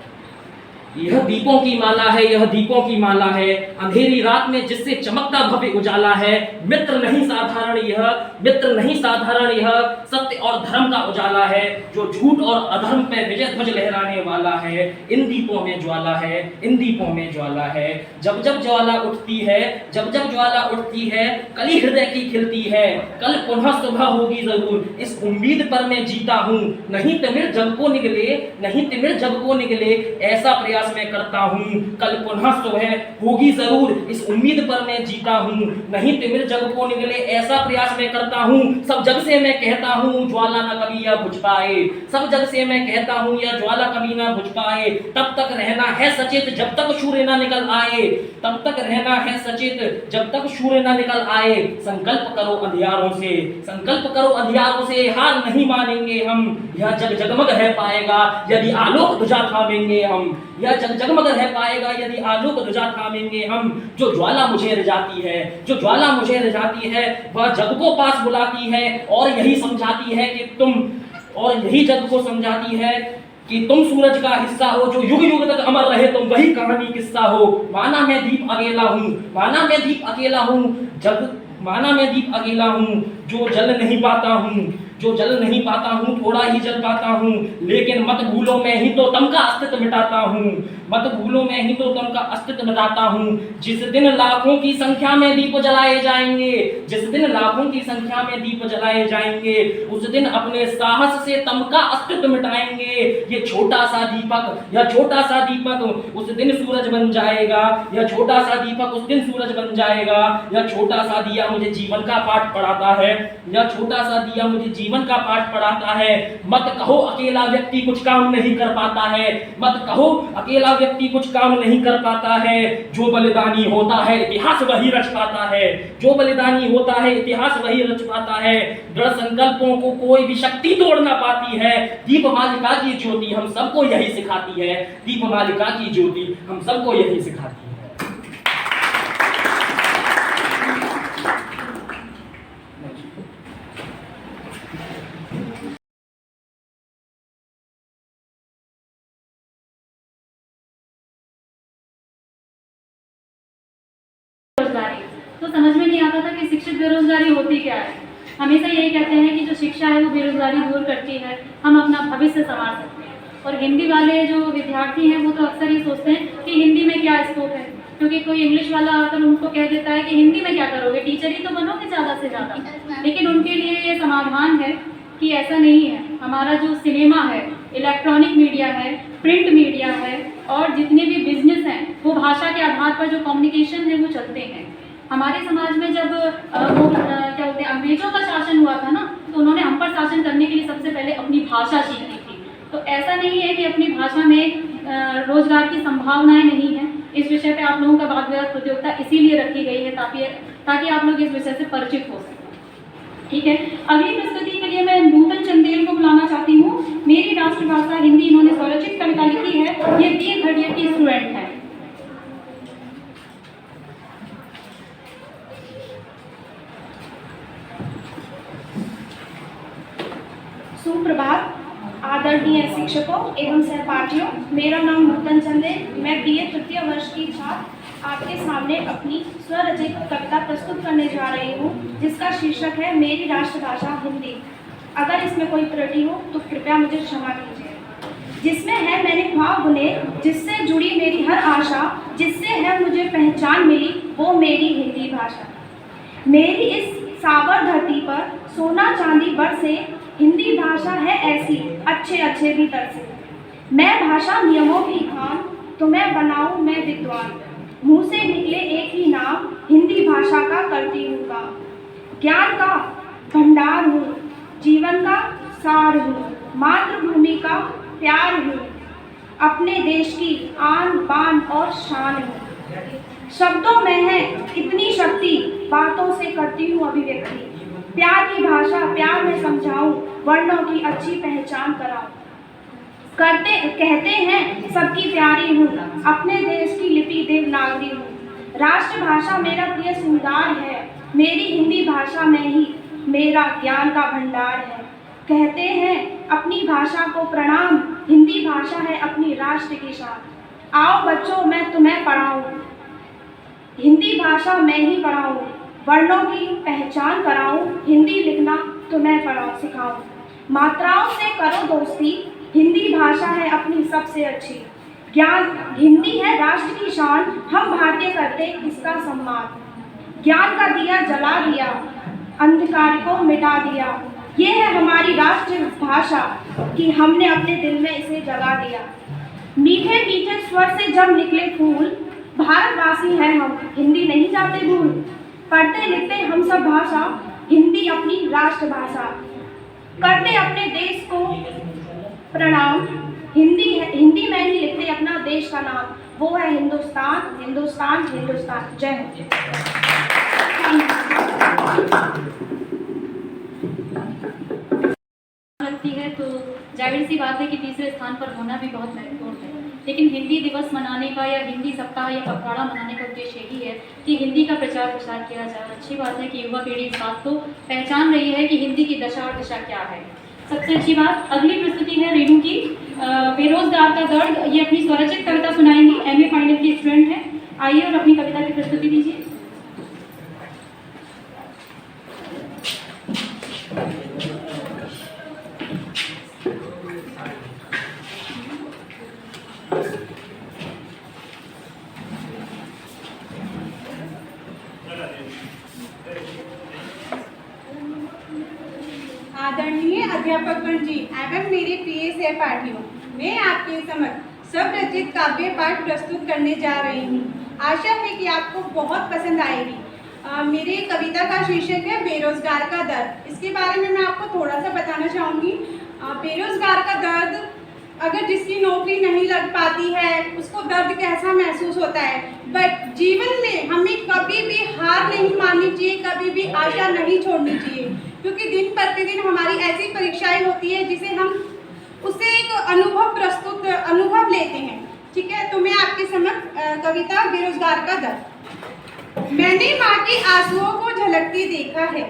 यह दीपों की माला है, यह दीपों की माला है, अंधेरी रात में जिससे चमकता भव्य उजाला है। मित्र नहीं साधारण यह, मित्र नहीं साधारण यह, सत्य और धर्म का उजाला है, जो झूठ और अधर्म पे विजय ध्वज लहराने वाला है। इन दीपों में ज्वाला है, इन दीपों में ज्वाला है। जब जब ज्वाला उठती है, जब जब ज्वाला उठती है, कली हृदय की खिलती है, कल पुनः सुबह होगी जरूर, इस उम्मीद पर मैं जीता हूँ। नहीं तिमिर जब को निकले, नहीं तिमिर जब को निकले, ऐसा प्रयास मैं करता हूँ, कल पुनः सुबह होगी जरूर, इस उम्मीद पर मैं जीता हूँ। नहीं तिमिर जग को निकले, ऐसा प्रयास मैं करता हूँ। सब जग से मैं कहता हूँ ज्वाला न कभी यह बुझ पाए, सब जग से मैं कहता हूँ यह ज्वाला कभी ना बुझ पाए। तब तक रहना है सचेत जब तक सूर्य ना निकल आए, तब तक रहना है सचेत जब तक सूर्य ना निकल आए। संकल्प करो अंधियारों से, संकल्प करो अंधियारों से, हार नहीं मानेंगे हम। यह जग जगमग रह पाएगा यदि आलोक ध्वजा थामेंगे हम, यह जग जगमग रह पाएगा यदि आलोक ध्वजा थामेंगे हम। जो ज्वाला मुझे रिझाती है, जो ज्वाला मुझे रिझाती है, वह जग को पास बुलाती है और यही समझाती है कि तुम, और यही जग को समझाती है कि तुम सूरज का हिस्सा हो, जो युग युग तक अमर रहे, तुम वही कहानी किस्सा हो। माना मैं दीप अकेला हूँ, माना मैं दीप अकेला हूँ, जग माना मैं दीप अकेला हूँ, जो जल नहीं पाता हूँ, जो जल नहीं पाता हूँ, थोड़ा ही जल पाता हूँ। लेकिन मत भूलो मैं ही तो तम का अस्तित्व मिटाता हूँ, मत भूलो मैं ही तो तम का अस्तित्व मिटाता हूँ। जिस दिन लाखों की संख्या में दीप जलाए जाएंगे, जिस दिन लाखों की संख्या में दीप जलाए जाएंगे, उस दिन अपने साहस से तम का अस्तित्व मिटाएंगे। ये छोटा सा दीपक, यह छोटा सा दीपक उस दिन सूरज बन जाएगा, यह छोटा सा दीपक उस दिन सूरज बन जाएगा। यह छोटा सा दिया मुझे जीवन का पाठ पढ़ाता है, यह छोटा सा दिया मुझे जीवन का पाठ पढ़ाता है। मत कहो अकेला व्यक्ति कुछ काम नहीं कर पाता है, मत कहो अकेला व्यक्ति कुछ काम नहीं कर पाता है। जो बलिदानी होता है इतिहास वही रच पाता है, जो बलिदानी होता है इतिहास वही रच पाता है। दृढ़ संकल्पों को कोई भी शक्ति तोड़ ना पाती है। दीपमालिका की ज्योति हम सबको यही सिखाती है, दीपमालिका की ज्योति हम सबको यही सिखाती है। तो समझ में नहीं आता था कि शिक्षित बेरोजगारी होती क्या है। हमेशा यही कहते हैं कि जो शिक्षा है वो बेरोजगारी दूर करती है, हम अपना भविष्य संवार सकते हैं। और हिंदी वाले जो विद्यार्थी हैं वो तो अक्सर ये सोचते हैं कि हिंदी में क्या स्कोप है, क्योंकि कोई इंग्लिश वाला आकर उनको कह देता है कि हिंदी में क्या करोगे, टीचर ही तो बनोगे ज़्यादा से ज़्यादा। लेकिन उनके लिए ये समाधान है कि ऐसा नहीं है। हमारा जो सिनेमा है, इलेक्ट्रॉनिक मीडिया है, प्रिंट मीडिया है और जितने भी बिजनेस हैं वो भाषा के आधार पर जो कम्युनिकेशन है वो चलते हैं। हमारे समाज में जब वो क्या बोलते हैं अंग्रेजों का शासन हुआ था ना, तो उन्होंने हम पर शासन करने के लिए सबसे पहले अपनी भाषा सीखी थी। तो ऐसा नहीं है कि अपनी भाषा में रोजगार की संभावनाएं नहीं हैं। इस विषय पे आप लोगों का वाद विवाद प्रतियोगिता इसीलिए रखी गई है ताकि आप लोग इस विषय से परिचित हो सकें। ठीक है, अगली प्रस्तुति के लिए मैं नूतन चंदेल को बुलाना चाहती हूँ। मेरी राष्ट्रभाषा हिंदी इन्होंने स्वरचित कविता लिखी है। ये BA थर्ड ईयर की स्टूडेंट है। सुप्रभात आदरणीय शिक्षकों एवं सहपाठियों, मेरा नाम नूतन चंदेल, मैं BA तृतीय वर्ष की छात्र आपके सामने अपनी स्वरचित कविता प्रस्तुत करने जा रही हूँ, जिसका शीर्षक है मेरी राष्ट्रभाषा हिंदी। अगर इसमें कोई त्रुटि हो तो कृपया मुझे क्षमा कीजिए। जिसमें है मैंने ख्वाब बुने, जिससे जुड़ी मेरी हर आशा, जिससे है मुझे पहचान मिली वो मेरी हिंदी भाषा। मेरी इस सावर धरती पर सोना चांदी बरसे, हिंदी भाषा है ऐसी अच्छे अच्छे भीतर से। मैं भाषा नियमों की खान, तो मैं बनाऊं मैं विद्वान। मुँह से निकले एक ही नाम, हिंदी भाषा का करती हूँ काम। ज्ञान का भंडार हूँ, जीवन का सार हूँ, मातृभूमि का प्यार हूँ, अपने देश की आन बान और शान हूँ। शब्दों में है इतनी शक्ति, बातों से करती हूँ अभिव्यक्ति। प्यार की भाषा प्यार में समझाऊं, वर्णों की अच्छी पहचान कराऊं। कहते हैं सबकी प्यारी हूँ, अपने देश की लिपि देवनागरी हूँ। राष्ट्रभाषा मेरा प्रिय श्रृंगार है, मेरी हिंदी भाषा में ही मेरा ज्ञान का भंडार है। कहते हैं अपनी भाषा को प्रणाम, हिंदी भाषा है अपनी राष्ट्र की शान। आओ बच्चों मैं तुम्हें पढ़ाऊँ, हिंदी भाषा मैं ही पढ़ाऊँ। वर्णों की पहचान कराऊं, हिंदी लिखना तुम्हें पढ़ाऊं सिखाऊं। मात्राओं से करो दोस्ती, हिंदी भाषा है अपनी सबसे अच्छी। ज्ञान हिंदी है राष्ट्र की शान, हम भारतीय करते इसका सम्मान। ज्ञान का दिया जला दिया, अंधकार को मिटा दिया। ये है हमारी राष्ट्र भाषा कि हमने अपने दिल में इसे जगा दिया। मीठे मीठे स्वर से जब निकले फूल, भारतवासी हैं हम, हिंदी नहीं जाते भूल। पढ़ते लिखते हम सब भाषा, हिंदी अपनी राष्ट्रभाषा। करते अपने देश को प्रणाम, हिंदी में ही लिखते अपना देश का नाम, वो है हिंदुस्तान हिंदुस्तान हिंदुस्तान। जय हिंद। लगती है तो जाहिर सी बात है कि तीसरे स्थान पर होना भी बहुत महत्वपूर्ण है। लेकिन हिंदी दिवस मनाने का या हिंदी सप्ताह या पखवाड़ा मनाने का उद्देश्य यही है कि हिंदी का प्रचार प्रसार किया जाए। अच्छी बात है कि युवा पीढ़ी इस बात को पहचान रही है कि हिंदी की दशा और दिशा क्या है। सबसे अच्छी बात अगली प्रस्तुति है रेणु की, बेरोजगार का दर्द। ये अपनी स्वरचित कविता सुनाएंगी, MA फाइनल की स्टूडेंट है। आइए और अपनी कविता की प्रस्तुति दीजिए। आदरणीय अध्यापकगण जी एवं मेरे प्रिय सहपाठियों, मैं आपके समक्ष स्वरचित काव्य पाठ प्रस्तुत करने जा रही हूँ। आशा है कि आपको बहुत पसंद आएगी। मेरी कविता का शीर्षक है बेरोजगार का दर्द। इसके बारे में मैं आपको थोड़ा सा बताना चाहूँगी। बेरोजगार का दर्द, अगर जिसकी नौकरी नहीं लग पाती है उसको दर्द कैसा महसूस होता है। बट जीवन में हमें कभी भी हार नहीं माननी चाहिए, कभी भी आशा नहीं छोड़नी चाहिए, क्योंकि दिन प्रतिदिन हमारी ऐसी परीक्षाएं होती है जिसे हम उससे एक अनुभव लेते हैं। ठीक है, तो मैं आपके समक्ष कविता बेरोजगार का दर्द। मैंने माँ के आंसुओं को झलकती देखा है,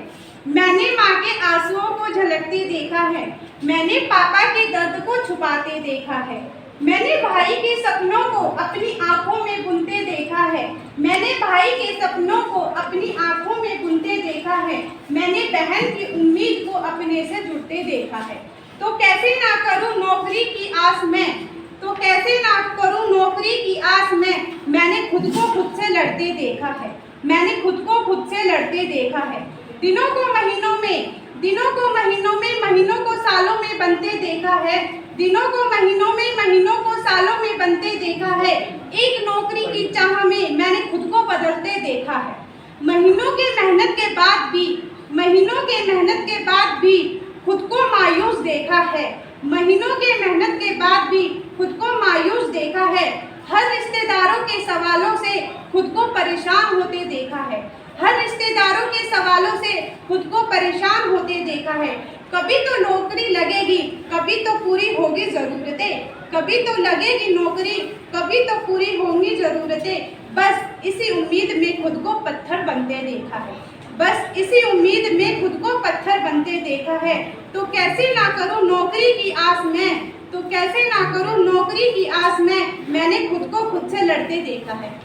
मैंने माँ के आंसुओं को झलकती देखा है, मैंने पापा के दर्द को छुपाते देखा है, मैंने भाई के सपनों को अपनी आंखों में बुनते देखा है, मैंने भाई के सपनों को अपनी आंखों में बुनते देखा है, मैंने बहन की उम्मीद को अपने से जुड़ते देखा है। तो कैसे ना करूं नौकरी की आस में, तो कैसे ना करूं नौकरी की आस में, मैंने खुद को खुद से लड़ते देखा है, मैंने खुद को खुद से लड़ते देखा है। दिनों को महीनों में दिनों को महीनों में, महीनों को सालों में बनते देखा है। दिनों को महीनों में, महीनों को सालों में बनते देखा है। एक नौकरी की चाह में मैंने खुद को बदलते देखा है। महीनों के मेहनत के बाद भी, महीनों के मेहनत के बाद भी खुद को मायूस देखा है। महीनों के मेहनत के बाद भी खुद को मायूस देखा है। हर रिश्तेदारों के सवालों से खुद को परेशान होते देखा है। हर रिश्तेदारों के सवालों से खुद को परेशान होते देखा है। कभी तो नौकरी लगेगी, कभी तो पूरी होगी ज़रूरतें। कभी तो लगेगी नौकरी, कभी तो पूरी होंगी ज़रूरतें। बस इसी उम्मीद में खुद को पत्थर बनते देखा है। बस इसी उम्मीद में खुद को पत्थर बनते देखा है। तो कैसे ना करूं नौकरी की आस में, तो कैसे ना करूं नौकरी की आस में, मैंने खुद को खुद से लड़ते देखा है।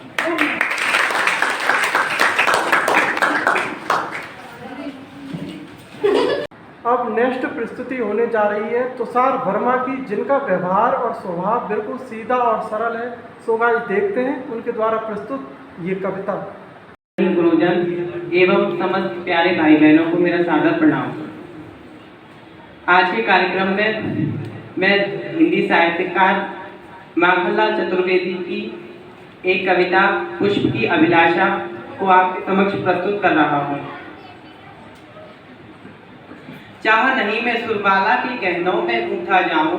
अब नेक्स्ट प्रस्तुति होने जा रही है तुषार वर्मा की, जिनका व्यवहार और स्वभाव बिल्कुल सीधा और सरल है। सो गाइस देखते हैं उनके द्वारा प्रस्तुत ये कविता। गुरुजन एवं समस्त प्यारे भाई बहनों को मेरा सादर प्रणाम। आज के कार्यक्रम में मैं हिंदी साहित्यकार माखनलाल चतुर्वेदी की एक कविता पुष्प की अभिलाषा को आपके समक्ष प्रस्तुत कर रहा हूँ। चाह नहीं मैं सुरबाला के गहनों में गूंथा जाऊं,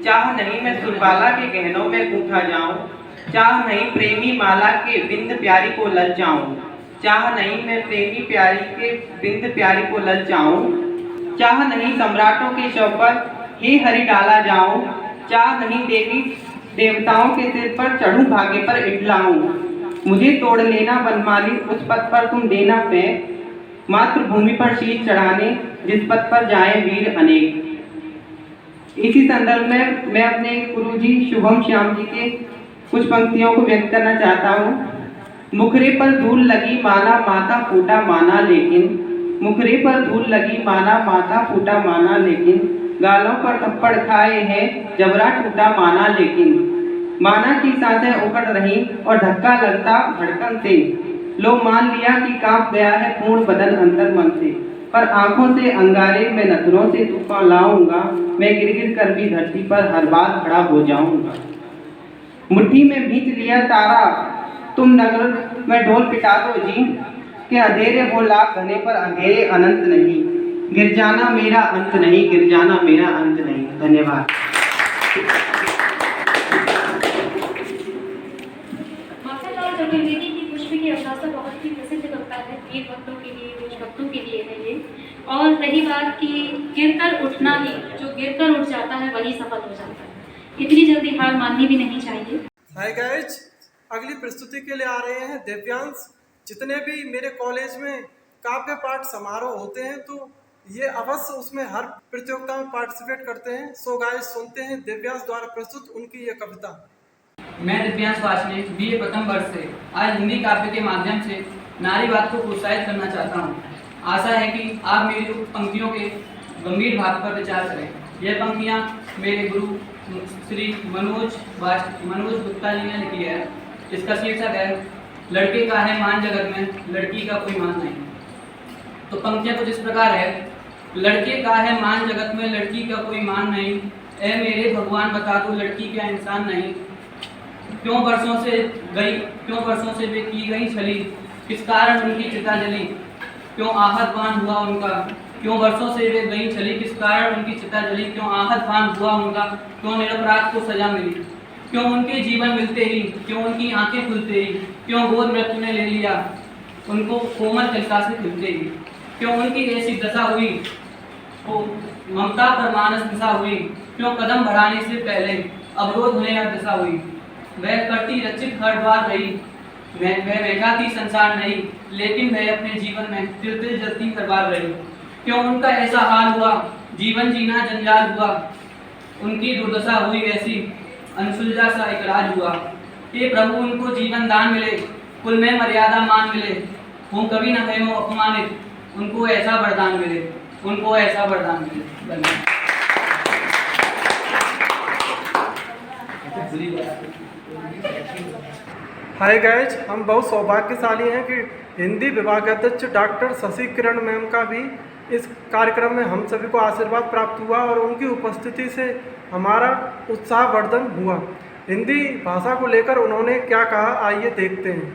चाह नहीं मैं सुरबाला के गहनों में गूंथा जाऊं, चाह नहीं प्रेमी माला के बिंद प्यारी को ललचाऊं, चाह नहीं मैं प्रेमी प्यारी के बिंद प्यारी को ललचाऊं, चाह नहीं सम्राटों के शव पर ही हरि डाला जाऊं, चाह नहीं देवी देवताओं के सिर पर चढ़ूं भागे पर इटलाऊं, मुझे तोड़ लेना बनमाली उस पथ पर तुम देना फेंक, मातृभूमि पर शीश चढ़ाने जिस पथ पर जाएं वीर अनेक। इसी संदर्भ में मैं अपने गुरुजी शुभम श्याम जी के कुछ पंक्तियों को व्यक्त करना चाहता हूँ। मुखरे पर धूल लगी माना माथा फूटा माना लेकिन, मुखरे पर धूल लगी माना माथा फूटा माना लेकिन, गालों पर थप्पड़ खाए हैं जबरा टूटा माना लेकिन, माना की सांसें उखड़ रही और धक्का लगता धड़कन से, लो मान लिया कि कांप गया है पूर्ण बदन अंतर मन से, पर आंखों से अंगारे में नजरों से तूफान लाऊंगा, मैं गिर गिर कर भी धरती पर हर बार खड़ा हो जाऊंगा। मुट्ठी में भींच लिया तारा तुम नगर में ढोल पिटा दो जी, कि अंधेरे हो लाख घने पर अंधेरे अनंत नहीं, गिर जाना मेरा अंत नहीं, गिर जाना मेरा अंत नहीं। धन्यवाद। माखनलाल चतुर्वेदी की पुष्प की अभिलाषा बहुत ही प्रसिद्ध कविता है, वीर भक्तों के लिए, देशभक्तों के लिए है ये। और रही बात कि गिरकर उठना ही, जो गिरकर उठ जाता है वही सफल हो जाता है, इतनी जल्दी हार माननी भी नहीं चाहिए। हाय गाइज, अगली प्रस्तुति के लिए आ रहे हैं दिव्यांश। जितने भी मेरे कॉलेज में काव्य पाठ समारोह होते हैं तो ये अवश्य उसमें हर प्रतियोगिता में पार्टिसिपेट करते हैं। सो गाइज सुनते हैं दिव्यांश द्वारा प्रस्तुत उनकी ये कविता। मैं दिव्यांश वासने BA प्रथम वर्ष से आज हिंदी काव्य के माध्यम से नारीवाद को प्रोत्साहित करना चाहता हूँ। आशा है कि आप मेरी उक्त पंक्तियों के गंभीर भाव पर विचार करें। यह पंक्तियाँ मेरे गुरु श्री मनोज गुप्ता जी ने लिखी है। इसका शीर्षक है लड़के का है मान जगत में, लड़की का कोई मान नहीं। तो पंक्तियाँ कुछ इस प्रकार है। लड़के का है मान जगत में, लड़की का कोई मान नहीं, ऐ मेरे भगवान बता दो लड़की क्या इंसान नहीं। क्यों बरसों से वे की गई छली, किस कारण उनकी चिता जली, क्यों आहत बान हुआ उनका, क्यों बरसों से वे गई छली, किस कारण उनकी चिता जली, क्यों आहत बान हुआ उनका, क्यों निरपराध को सजा मिली, क्यों उनके जीवन मिलते ही, क्यों उनकी आंखें खुलते ही, क्यों गोद मृत्यु ने ले लिया उनको कोमल कलिका से खुलते ही, क्यों उनकी ऐसी दशा हुई, वो ममता पर मानस दिशा हुई, क्यों कदम बढ़ाने से पहले अवरोध होने का दिशा हुई, वह करती रचित हर द्वार रही, वह महकाती संसार नहीं, लेकिन वह अपने जीवन में तिल तिल जलती हर बार रही, क्यों उनका ऐसा हाल हुआ, जीवन जीना जंजाल हुआ, उनकी दुर्दशा हुई ऐसी, अनसुलझा सा इकरार हुआ, हे प्रभु उनको जीवन दान मिले, कुल में मर्यादा मान मिले, वो कभी न भय अपमानित, उनको ऐसा वरदान मिले, उनको ऐसा वरदान मिले। धन्यवाद। हाय गाइज, हम बहुत सौभाग्यशाली हैं कि हिंदी विभागाध्यक्ष डॉक्टर शशि किरण मैम का भी इस कार्यक्रम में हम सभी को आशीर्वाद प्राप्त हुआ और उनकी उपस्थिति से हमारा उत्साहवर्धन हुआ। हिंदी भाषा को लेकर उन्होंने क्या कहा, आइए देखते हैं।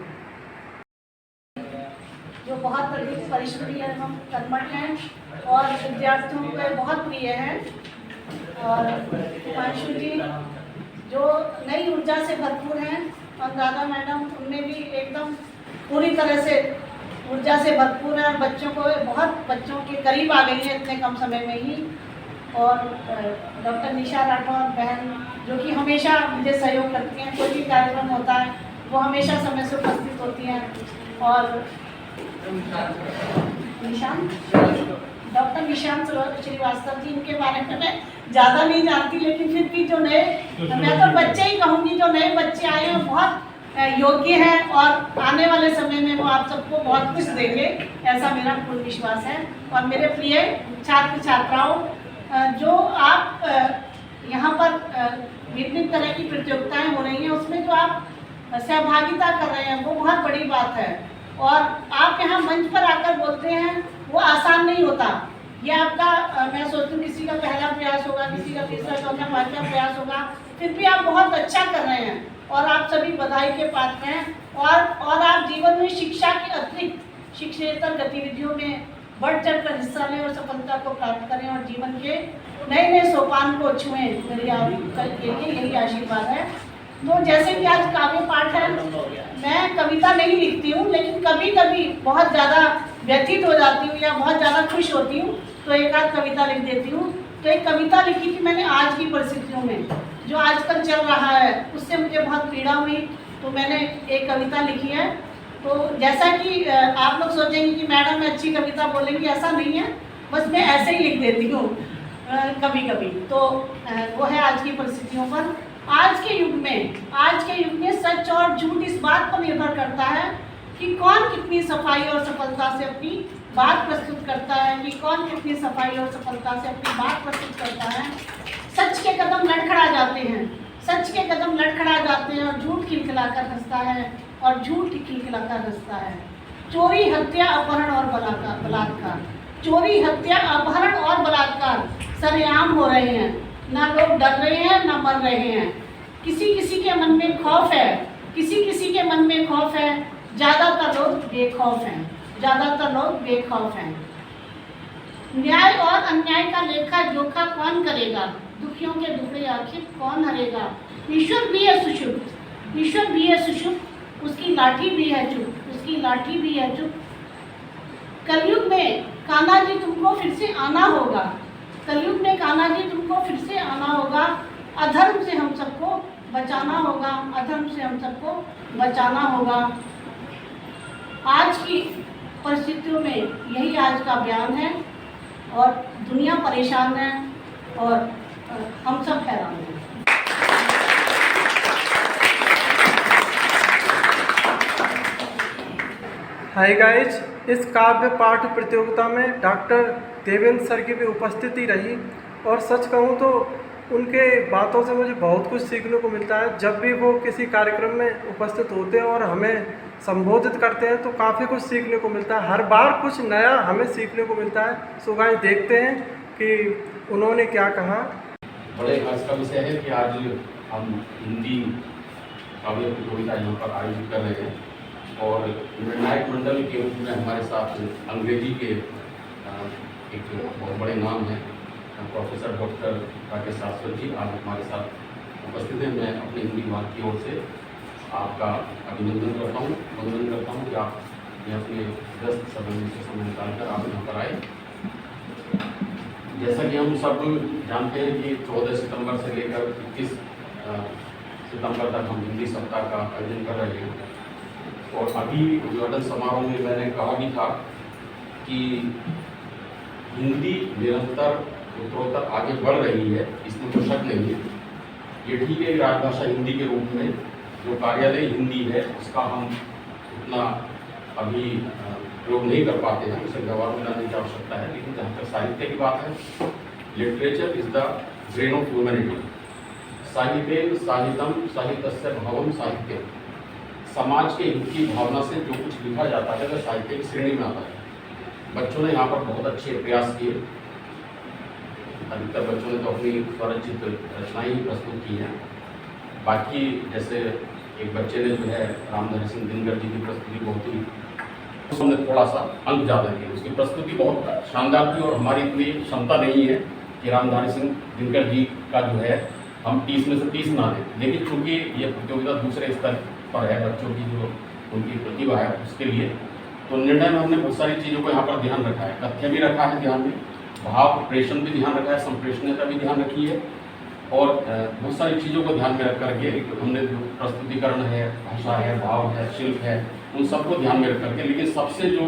जो बहुत अधिक परिश्रमी एवं कर्मठ हैं और विद्यार्थियों को बहुत प्रिय हैं, और हिमांशु जी जो नई ऊर्जा से भरपूर हैं, और दादा मैडम उनमें भी एकदम पूरी तरह से ऊर्जा से भरपूर है और बच्चों को बहुत बच्चों के करीब आ गई है इतने कम समय में ही। और डॉक्टर निशा राठौर बहन जो कि हमेशा मुझे सहयोग करती हैं, कोई भी कार्यक्रम होता है वो हमेशा समय से उपस्थित होती हैं। और डॉक्टर निशांत श्रीवास्तव जी, इनके बारे में मैं ज़्यादा नहीं जानती, लेकिन फिर भी जो नए, मैं तो बच्चे ही कहूँगी, जो नए बच्चे आए हैं बहुत योग्य हैं और आने वाले समय में वो आप सबको बहुत कुछ देंगे, ऐसा मेरा पूर्ण विश्वास है। और मेरे प्रिय छात्र छात्राओं, जो आप यहाँ पर विभिन्न तरह की प्रतियोगिताएं हो रही हैं, उसमें जो आप सहभागिता कर रहे हैं वो बहुत बड़ी बात है। और आप यहाँ मंच पर आकर बोलते हैं वो आसान नहीं होता। ये आपका मैं सोचती हूँ किसी का पहला प्रयास होगा, किसी का तीसरा चौथा पांचवा प्रयास होगा, फिर भी आप बहुत अच्छा कर रहे हैं और आप सभी बधाई के पात्र हैं। और आप जीवन में शिक्षा के अतिरिक्त शिक्षेतर गतिविधियों में बढ़ चढ़ कर हिस्सा लें और सफलता को प्राप्त करें और जीवन के नए नए सोपान को छुएं। मेरी आपके लिए यही आशीर्वाद है। तो जैसे कि आज काव्य पाठ है, मैं कविता नहीं लिखती हूँ, लेकिन कभी कभी बहुत ज़्यादा व्यथित हो जाती हूँ या बहुत ज़्यादा खुश होती हूँ तो एक आध कविता लिख देती हूँ। तो एक कविता लिखी थी मैंने आज की परिस्थितियों में, जो आजकल चल रहा है उससे मुझे बहुत पीड़ा हुई, तो मैंने एक कविता लिखी है। तो जैसा कि आप लोग सोचेंगे कि मैडम अच्छी कविता बोलेंगी, ऐसा नहीं है, बस मैं ऐसे ही लिख देती हूँ कभी कभी। तो वो है आज की परिस्थितियों पर। आज के युग में सच और झूठ इस बात पर निर्भर करता है कि कौन कितनी सफाई और सफलता से अपनी बात प्रस्तुत करता है, कि कौन कितनी सफाई और सफलता से अपनी बात प्रस्तुत करता है। सच के कदम लड़खड़ा जाते हैं, सच के कदम लड़खड़ा जाते हैं और झूठ खिलखिलाकर हंसता है, और झूठ खिलखिलाकर हंसता है। चोरी, हत्या, अपहरण और बलात्कार, चोरी, हत्या, अपहरण और बलात्कार सरेआम हो रहे हैं। ना लोग डर रहे हैं, ना मर रहे हैं। किसी किसी के मन में खौफ है, किसी किसी के मन में खौफ है। ज़्यादातर लोग बेखौफ हैं, ज़्यादातर लोग बेखौफ हैं। न्याय और अन्याय का लेखा जोखा कौन करेगा, दुखियों के दुखड़े आखिर कौन हरेगा। ईश्वर भी है सुषुप्त, ईश्वर भी है सुषुप्त, उसकी लाठी भी है चुप, उसकी लाठी भी है चुप। कलयुग में कान्हा जी तुमको फिर से आना होगा, कलयुग में कान्हा जी तुमको फिर से आना होगा। अधर्म से हम सबको बचाना होगा, अधर्म से हम सबको बचाना होगा। आज की परिस्थितियों में यही आज का बयान है, और दुनिया परेशान है और हम सब हैरान हैं। हाय गाइज, इस काव्य पाठ प्रतियोगिता में डॉक्टर देवेंद्र सर की भी उपस्थिति रही, और सच कहूँ तो उनके बातों से मुझे बहुत कुछ सीखने को मिलता है। जब भी वो किसी कार्यक्रम में उपस्थित होते हैं और हमें संबोधित करते हैं तो काफ़ी कुछ सीखने को मिलता है, हर बार कुछ नया हमें सीखने को मिलता है। सो गाइस, देखते हैं कि उन्होंने क्या कहा। बड़े हर्ष का विषय है कि आज हम हिंदी काव्य प्रतियोगिता यहाँ पर आयोजित कर रहे हैं, और निर्णायक मंडल के रूप में हमारे साथ अंग्रेजी के एक बहुत बड़े नाम हैं प्रोफेसर डॉक्टर राकेश शास्त्री जी आज हमारे साथ उपस्थित हैं। मैं अपने हिंदी विभाग की ओर से आपका अभिनंदन करता हूँ, वंदन करता हूँ कि आप अपने व्यस्त समय से समय निकालकर आप यहाँ पर आए। जैसा कि हम सब जानते हैं कि 14 सितंबर से लेकर 21 सितंबर तक हम हिंदी सप्ताह का आयोजन कर रहे हैं, और अभी उद्घाटन समारोह में मैंने कहा भी था कि हिंदी निरंतर उत्तरोत्तर आगे बढ़ रही है, इसमें कोई शक नहीं है। ये ठीक है, राजभाषा हिंदी के रूप में जो कार्यालय हिंदी है उसका हम उतना अभी प्रयोग नहीं कर पाते हैं, उसे व्यवहार में लाने की आवश्यकता है। लेकिन जहाँ तक साहित्य की बात है, literature is the brain of humanity. साहित्येन साहित्यम साहित्यस्य भावम साहित्यम। समाज के हित की भावना से जो कुछ लिखा जाता है वह साहित्य की श्रेणी में आता है। बच्चों ने यहाँ पर बहुत अच्छे प्रयास किए। अधिकतर बच्चों ने तो अपनी स्वरचित रचनाएं ही प्रस्तुत की हैं। बाकी जैसे एक बच्चे ने जो है रामधारी सिंह दिनकर जी की प्रस्तुति बहुत ही, उसने थोड़ा सा अंक ज़्यादा दिए। उसकी प्रस्तुति बहुत शानदार थी और हमारी इतनी क्षमता नहीं है कि रामधारी सिंह दिनकर जी का जो है हम 30 में से 30 बना दें। लेकिन चूँकि ये प्रतियोगिता दूसरे स्तर पर है, बच्चों की जो उनकी प्रतिभा है उसके लिए, तो निर्णय में हमने बहुत सारी चीज़ों को यहाँ पर ध्यान रखा है। तथ्य भी रखा है ध्यान में, भाव प्रेषण भी ध्यान रखा है, संप्रेषणीयता भी ध्यान रखी है और बहुत सारी चीज़ों को ध्यान में रख करके हमने जो प्रस्तुतिकरण है, भाषा है, भाव है, शिल्प है, उन सबको ध्यान में रख करके। लेकिन सबसे जो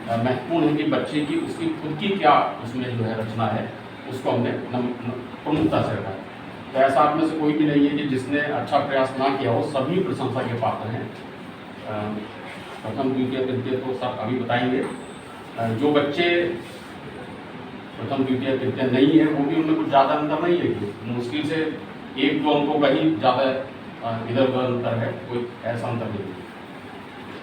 महत्वपूर्ण है कि बच्चे की उसकी खुद की क्या उसमें जो है रचना है उसको हमने प्रमुखता से रखा है। तो ऐसा आप में से कोई भी नहीं है कि जिसने अच्छा प्रयास ना किया हो, सभी प्रशंसा के पात्र हैं। प्रथम द्वितीय तृतीय तो सब अभी बताएंगे। जो बच्चे प्रथम द्वितीय तृतीय नहीं है वो भी उनमें कुछ ज़्यादा अंतर नहीं है कि मुश्किल से 1-2 अंकों का ही ज़्यादा इधर उधर अंतर है, कोई ऐसा अंतर नहीं है।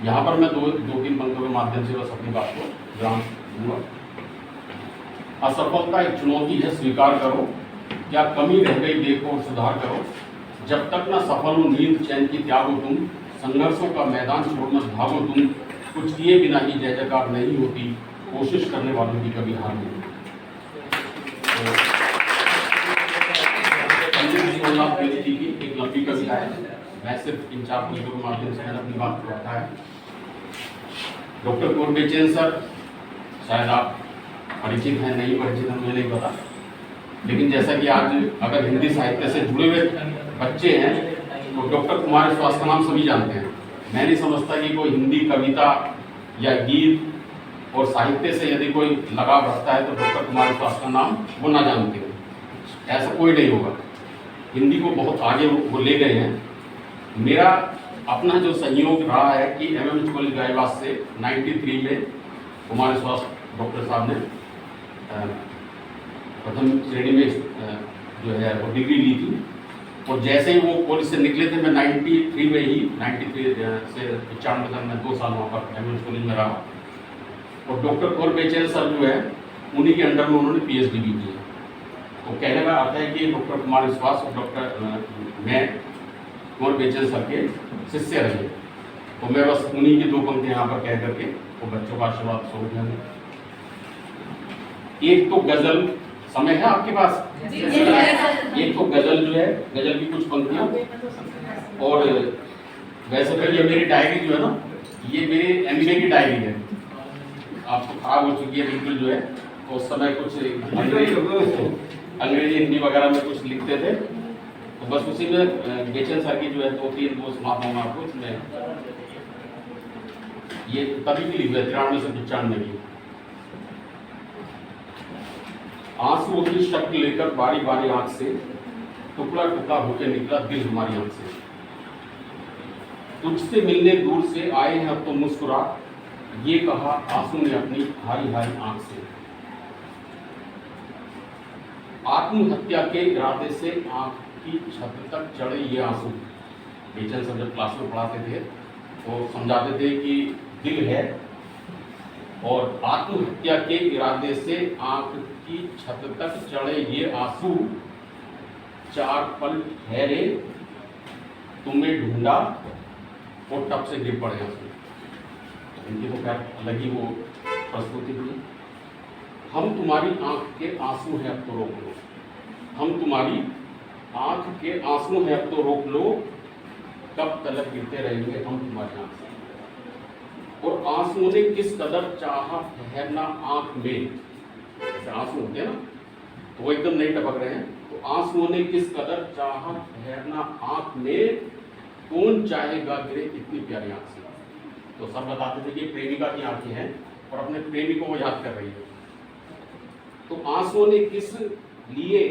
यहाँ पर मैं 2-3 पंक्तियों के माध्यम से बस अपनी बात को ध्यान दूंगा। असफलता एक चुनौती है, स्वीकार करो, क्या कमी रह गई देखो और सुधार करो, जब तक न सफल हो नींद चैन की त्यागो तुम, संघर्षों का मैदान छोड़ मत भागो तुम, कुछ किए बिना ही जय जयकार नहीं होती, कोशिश करने वालों की कभी हार नहीं। जी की एक लंबी कविता है, मैं सिर्फ इन 4 पंक्तियों के माध्यम से मैंने अपनी बात को रखा है। डॉक्टर कुंवर बेचैन सर, शायद आप परिचित हैं, नहीं परिचित हैं मुझे नहीं पता, लेकिन जैसा कि आज अगर हिंदी साहित्य से जुड़े हुए बच्चे हैं तो डॉक्टर कुमार विश्वास का नाम सभी जानते हैं। मैं नहीं समझता कि कोई हिंदी कविता या गीत और साहित्य से यदि कोई लगाव रखता है तो डॉक्टर कुमार विश्वास का नाम वो ना जानते हो, ऐसा कोई नहीं होगा। हिंदी को बहुत आगे वो ले गए हैं। मेरा अपना जो सहयोग रहा है कि एमएमएच कॉलेज गायवास से 93 में कुमार विश्वास डॉक्टर साहब ने प्रथम श्रेणी में जो है वो डिग्री ली थी और जैसे ही वो कॉलेज से निकले थे, मैं 93 में ही 93 से 95 तक मैं 2 साल वहाँ पर एमएमएच कॉलेज में रहा और डॉक्टर कुंवर बेचैन सर जो है उन्हीं के अंडर में उन्होंने पीएचडी भी की। तो कहने का आता है कि डॉक्टर कुमार विश्वास और मैं कुंवर बेचैन सर के शिष्य रहे। तो मैं बस उन्हीं की 2 पंक्तियाँ यहाँ पर कह करके वो बच्चों का आशीर्वाद स्वरूप है। एक तो गजल, समय है आपके पास? एक तो गजल जो है, गजल की कुछ पंक्तियाँ, और वैसे तो ये मेरी डायरी जो है ना, ये मेरे एमबीए की डायरी है, आपको खराब हो चुकी है बिल्कुल जो है। तो उस समय कुछ अंग्रेजी हिंदी वगैरह में कुछ लिखते थे, तो बस उसी में बेचैन सर की जो है 2-3 वो सुनाता हूँ आपको। इसमें ये तभी की लिखी है 93 से 95 की। आंसुओं की शक्ल लेकर बारी बारी आंख से टुकड़ा टुकड़ा होकर निकला दिल हमारी आंख से, तुझसे मिलने दूर से आए हैं अब तो मुस्कुरा, ये कहा आंसू ने अपनी हारी हारी आंख से। आत्महत्या के इरादे से आंख की छत तक चढ़े ये आंसू। बेचैन सर जब क्लास में पढ़ाते थे तो समझाते थे कि दिल है और आत्महत्या के इरादे से आंख की छत तक चढ़े ये आंसू, 4 पल ठहरे तुम्हें ढूंढा और टप से गिर पड़े आंसू। इनकी तो खैर अलग ही वो प्रस्तुति थी। हम तुम्हारी आंख के आंसू हैं अब तो रोक लो, हम तुम्हारी आंख के आंसू हैं अब तो रोक लो, कब तलक गिरते रहेंगे हम तुम्हारी आंख से। और आंसुओं ने किस कदर चाहा ठहरना आंख में, जैसे आंसू होते हैं ना तो वो एकदम नहीं टपक रहे हैं, तो आंसुओं ने किस कदर चाहा ठहरना आंख में, कौन चाहेगा गिरे इतनी प्यारी आंख से। तो सब बताते थे कि प्रेमिका की आंखें हैं और अपने प्रेमी को वो याद कर रही है। तो आंसुओं ने किस लिए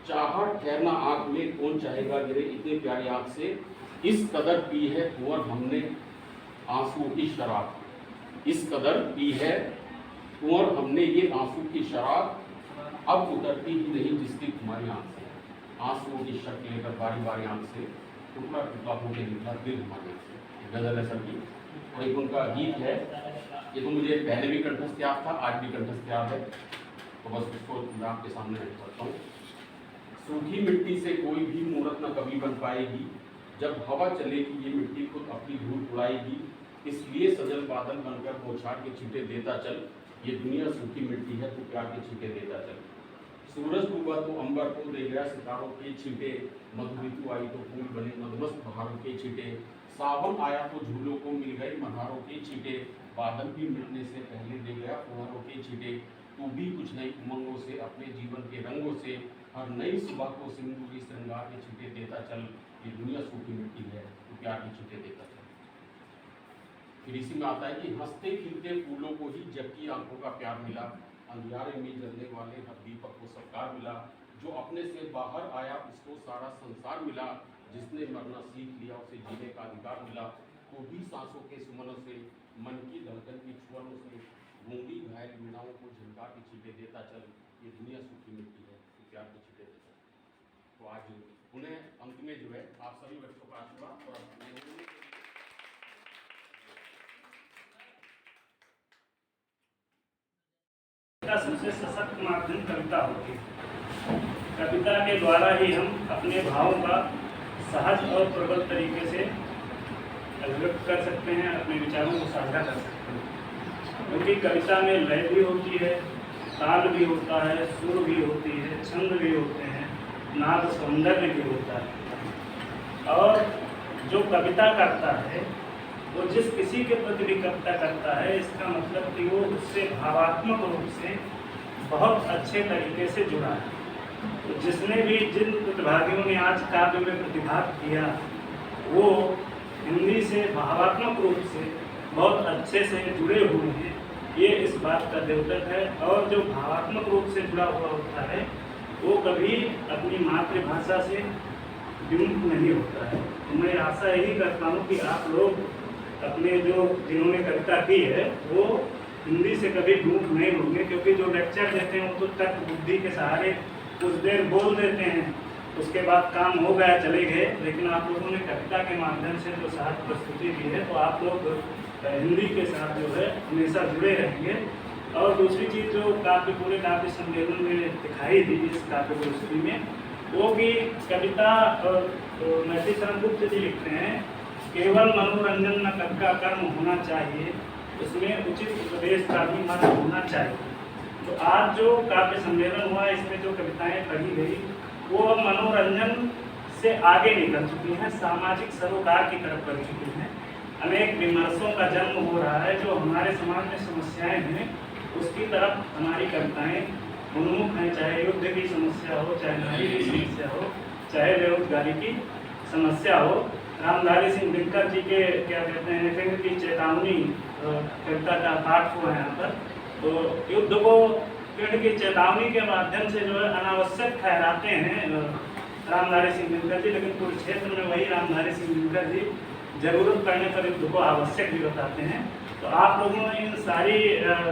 चाहा ठहरना आंख में, कौन चाहेगा गिरे इतनी प्यारी आंख से, इस कदर पी है कुंवर हमने आंसू की शराब, इस कदर पी है कुंवर हमने ये आंसू की शराब, अब उतरती ही नहीं जिसकी तुम्हारी आंख से। आंसुओं की शक्ल लेकर बारी बारी आंख से टुकड़ा टुकड़ा होकर निकला दिल हमारे आंख से। गज़ल है सर की, और एक उनका गीत है, ये तो मुझे पहले भी कंठस्थ याद था, आज भी कंठस्थ याद है, तो बस उसको मैं आपके सामने रखता हूँ। सूखी मिट्टी से कोई भी मूर्त न कभी बन पाएगी, जब हवा चलेगी ये मिट्टी खुद अपनी धूल उड़ाएगी, इसलिए सजल बादल बनकर बौछार के छींटे देता चल, ये दुनिया सूखी मिट्टी है तो प्यार के छींटे देता चल। सूरज डूबा तो अंबर को दे गया सितारों के छींटे, मधु ऋतु आई तो फूल बने मधुमस्त बहारों के छींटे, सावन आया तो झूलों को मिल गए मल्हारों के छींटे, बादल भी मिटने से पहले दे गया फुहारों के छींटे, तू भी कुछ नई उमंगों से अपने जीवन के रंगों से हर नई सुबह को सिंदूरी श्रृंगार के छींटे देता चल, ये दुनिया सूखी मिट्टी है तो प्यार के छींटे देता चल। फिर इसी में आता है कि हंसते खिलते फूलों को ही जबकि आंखों का प्यार मिला, अंधियारे में जलने वाले हर दीपक को सत्कार मिला, जो अपने से बाहर आया उसको सारा संसार मिला, जिसने मरना सीख लिया उसे जीने का अधिकार मिला, तो भी सांसों के सुमनों से मन की धड़कन की छुअनों से गूंगी घायल वीणाओं को झनकार के छींटे देता चल, ये दुनिया सूखी मिट्टी है तो प्यार के छींटे देता चल। तो आज उन्हें अंत में जो है आप सभी बच्चों का आशीर्वाद और का सबसे सशक्त माध्यम कविता होती है। कविता के द्वारा ही हम अपने भावों का सहज और प्रबल तरीके से अभिव्यक्त कर सकते हैं, अपने विचारों को साझा कर सकते हैं, क्योंकि कविता में लय भी होती है, ताल भी होता है, सुर भी होती है, छंद भी होते हैं, नाद सौंदर्य भी होता है। और जो कविता करता है वो जिस किसी के प्रति भी कविता करता है, इसका मतलब कि वो उससे भावात्मक रूप से बहुत अच्छे तरीके से जुड़ा है। तो जिसने भी जिन प्रतिभागियों ने आज काव्य में प्रतिभाग किया वो हिंदी से भावात्मक रूप से बहुत अच्छे से जुड़े हुए हैं, ये इस बात का द्योतक है। और जो भावात्मक रूप से जुड़ा हुआ होता है वो कभी अपनी मातृभाषा से विमुख नहीं होता है। तो मैं आशा यही करता हूँ कि आप लोग अपने जो जिन्होंने कविता की है वो हिंदी से कभी विमुख नहीं होंगे, क्योंकि जो लेक्चर देते हैं वो तो तर्क बुद्धि के सहारे कुछ देर बोल देते हैं, उसके बाद काम हो गया चले गए। लेकिन आप लोगों ने कविता के माध्यम से जो सहज प्रस्तुति दी है तो आप लोग हिंदी के साथ जो है हमेशा जुड़े रहेंगे। और दूसरी चीज़ जो काव्य पूरे काव्य सम्मेलन में दिखाई दी इस काव्य गोष्ठी में, वो भी कविता और मैथिली शरण गुप्त जी लिखते हैं, केवल मनोरंजन न का कर्म होना चाहिए, उसमें उचित उपदेश का भी मत होना चाहिए। तो आज जो काव्य सम्मेलन हुआ इसमें जो कविताएं पढ़ी गई वो अब मनोरंजन से आगे निकल चुकी हैं, सामाजिक सरोकार की तरफ बढ़ चुकी हैं। अनेक विमर्शों का जन्म हो रहा है, जो हमारे समाज में समस्याएं हैं उसकी तरफ हमारी कविताएं उन्मुख हैं, चाहे युद्ध की समस्या हो, चाहे नारी की समस्या हो, चाहे बेरोजगारी की समस्या हो। रामधारी सिंह दिनकर जी के क्या कहते हैं फिर की चेतावनी कविता का पाठ हुआ है यहाँ पर। तो युद्ध को पीड़ की चेतावनी के माध्यम से जो है अनावश्यक ठहराते हैं रामधारी सिंह दिनकर जी, लेकिन कुरुक्षेत्र में वही रामधारी सिंह दिनकर जी जरूरत पड़ने पर युद्ध को आवश्यक भी बताते हैं। तो आप लोगों ने इन सारी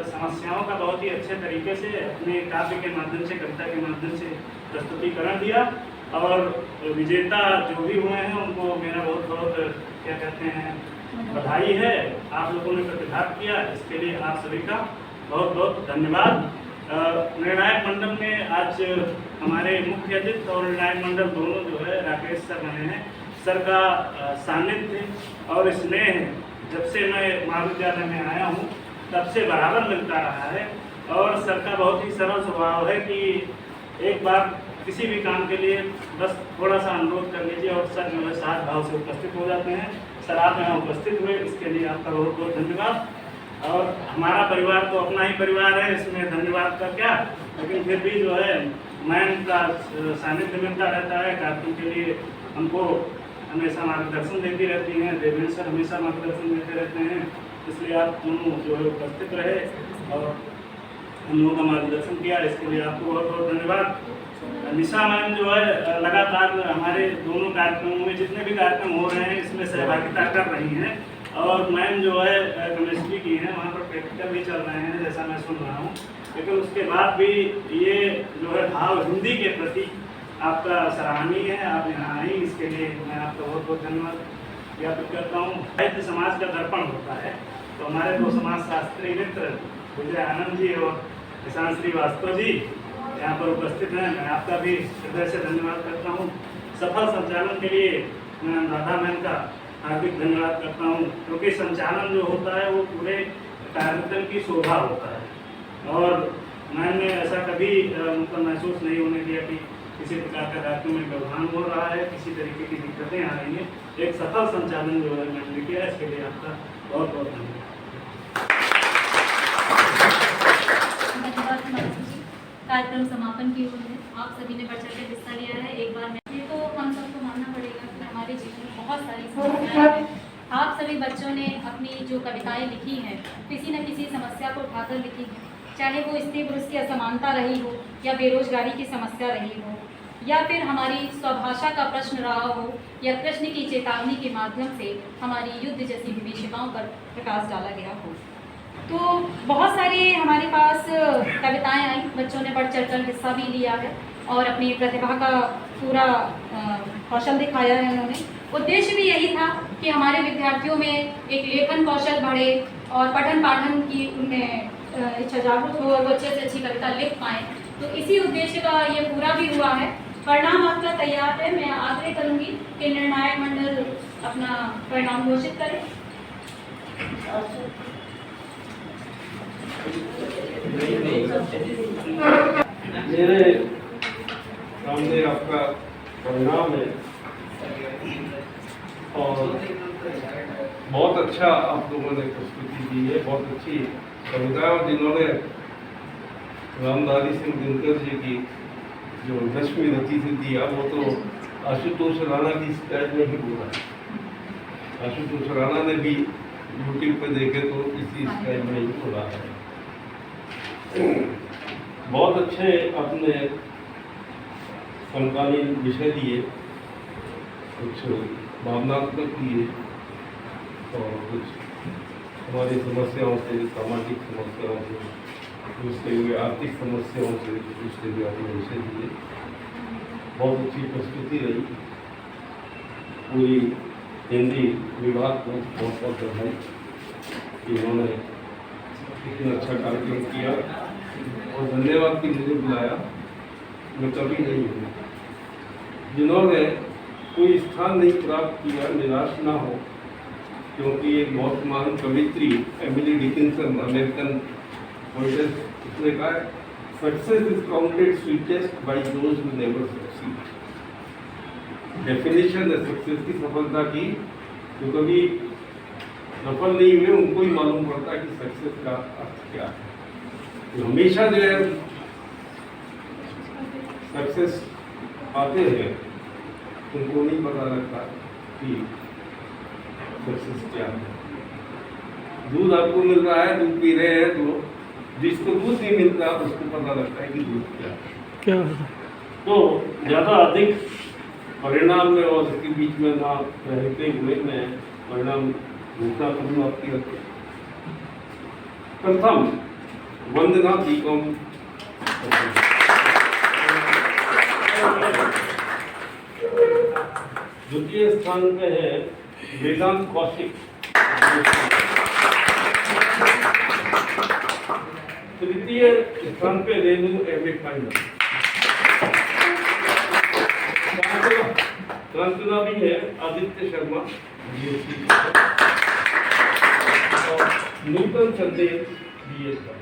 समस्याओं का बहुत ही अच्छे तरीके से अपने काव्य के माध्यम से, कविता के माध्यम से प्रस्तुतिकरण दिया। और विजेता जो भी हुए हैं उनको मेरा बहुत बहुत क्या कहते हैं बधाई है। आप लोगों ने प्रतिभाग किया, इसके लिए आप सभी का बहुत बहुत धन्यवाद। निर्णायक मंडल में आज हमारे मुख्य अतिथि और निर्णायक मंडल दोनों जो है राकेश सर बने हैं। सर का सानिध्य और स्नेह जब से मैं महाविद्यालय में आया हूँ तब से बराबर मिलता रहा है। और सर का बहुत ही सरल स्वभाव है कि एक बार किसी भी काम के लिए बस थोड़ा सा अनुरोध कर लीजिए और सर जो है साथ भाव से उपस्थित हो जाते हैं। सर आप यहाँ उपस्थित हुए इसके लिए आपका बहुत बहुत धन्यवाद। और हमारा परिवार तो अपना ही परिवार है, इसमें धन्यवाद का क्या, लेकिन फिर भी जो है मैम का सानिध्य मिलता रहता है। कार्टून के लिए हमको हमेशा मार्गदर्शन देती रहती हैं, देवेंद्र सर हमेशा मार्गदर्शन देते रहते हैं, इसलिए आप दोनों जो है उपस्थित रहे और हम लोगों का मार्गदर्शन किया, इसके लिए आपको बहुत बहुत धन्यवाद। निशा मैम जो है लगातार हमारे दोनों कार्यक्रमों में जितने भी कार्यक्रम हो रहे हैं इसमें सहभागिता कर रही हैं। और मैम जो है केमिस्ट्री की हैं, वहाँ पर प्रैक्टिकल भी चल रहे हैं जैसा मैं सुन रहा हूँ, लेकिन उसके बाद भी ये जो है भाव हिंदी के प्रति आपका सराहनीय है। आप यहाँ आई, इसके लिए मैं आपका बहुत बहुत धन्यवाद ज्ञापित करता हूँ। साहित्य समाज का दर्पण होता है, तो हमारे दो समाजशास्त्री मित्र विजय आनंद जी और निशांत श्रीवास्तव जी यहाँ पर उपस्थित हैं। मैं आपका भी हृदय से धन्यवाद करता हूँ। सफल संचालन के लिए मैं राधा मैम का हार्दिक धन्यवाद करता हूँ, क्योंकि संचालन जो होता है वो पूरे कार्यक्रम की शोभा होता है। और मैंने ऐसा कभी मतलब महसूस नहीं होने दिया कि किसी प्रकार का कार्यक्रम में व्यवधान हो रहा है, किसी तरीके की दिक्कतें आ रही हैं। एक सफल संचालन जो है मैंने किया है, इसके लिए आपका बहुत बहुत धन्यवाद। कार्यक्रम समापन की ओर है। आप सभी ने बढ़ चढ़ के हिस्सा लिया है। एक बार में तो हम सबको मानना पड़ेगा कि हमारे जीवन में बहुत सारी समस्याएं हैं। आप सभी बच्चों ने अपनी जो कविताएं लिखी हैं किसी न किसी समस्या को उठाकर लिखी है, चाहे वो स्त्री पुरुष की असमानता रही हो, या बेरोजगारी की समस्या रही हो, या फिर हमारी स्वभाषा का प्रश्न रहा हो, या कृष्ण की चेतावनी के माध्यम से हमारी युद्ध जैसी विभीषिकाओं पर प्रकाश डाला गया हो। तो बहुत सारी हमारे पास कविताएं आई, बच्चों ने बढ़ चढ़कर हिस्सा भी लिया है और अपनी प्रतिभा का पूरा कौशल दिखाया है उन्होंने। उद्देश्य भी यही था कि हमारे विद्यार्थियों में एक लेखन कौशल बढ़े और पठन पाठन की उनमें इच्छा जागरूक हो और वो अच्छे से अच्छी कविता लिख पाएँ। तो इसी उद्देश्य का ये पूरा भी हुआ है। परिणाम आपका तैयार है। मैं आग्रह करूँगी कि निर्णायक मंडल अपना परिणाम घोषित करें। मेरे सामने आपका परिणाम है और बहुत अच्छा आप लोगों ने प्रस्तुति दी है, बहुत अच्छी कविता। और जिन्होंने रामधारी सिंह दिनकर जी की जो 10वीं रची थी दिया, वो तो आशुतोष राणा की स्टाइल में ही बोला। आशुतोष राणा ने भी यूट्यूब पे देखे तो इसी स्टाइल में ही बोला है। बहुत अच्छे आपने समकालीन विषय दिए, कुछ भावनात्मक दिए और कुछ हमारी समस्याओं से, सामाजिक समस्याओं से जूझते हुए, आर्थिक समस्याओं से जूझते हुए आपने विषय दिए। बहुत अच्छी प्रस्तुति रही। पूरी हिंदी विभाग को बहुत बहुत बधाई कि उन्होंने इतना अच्छा कार्यक्रम किया और धन्यवाद कि मुझे बुलाया। मैं कभी नहीं हूँ। जिन्होंने कोई स्थान नहीं प्राप्त किया निराश ना हो, क्योंकि एक बहुत महान कवित्री एमिली डिकिंसन अमेरिकन पोएटेस, उसने कहा success is counted sweetest by those who never succeed. Definition है सक्सेस की, सफलता की, जो कभी सफल नहीं हुए उनको ही मालूम पड़ता है कि सक्सेस का अर्थ क्या है। तो हमेशा जो है सक्सेस पाते हैं उनको नहीं पता लगता कि सक्सेस क्या है। दूध आपको मिल रहा है, दूध पी रहे हैं, तो जिसको दूध नहीं मिलता उसको पता लगता है कि दूध क्या है। तो ज़्यादा अधिक परिणाम में और इसके बीच में ना रहते हुए मैं परिणाम घोषणा करूँ आपकी ओर से। प्रथम वंदना बीकॉम, द्वितीय स्थान पे है वेदांत कौशिक, तृतीय स्थान पे रेणु एम.ए. फाइनल। कांचना भी है आदित्य शर्मा BSc, और नूतन चंदेल BS का।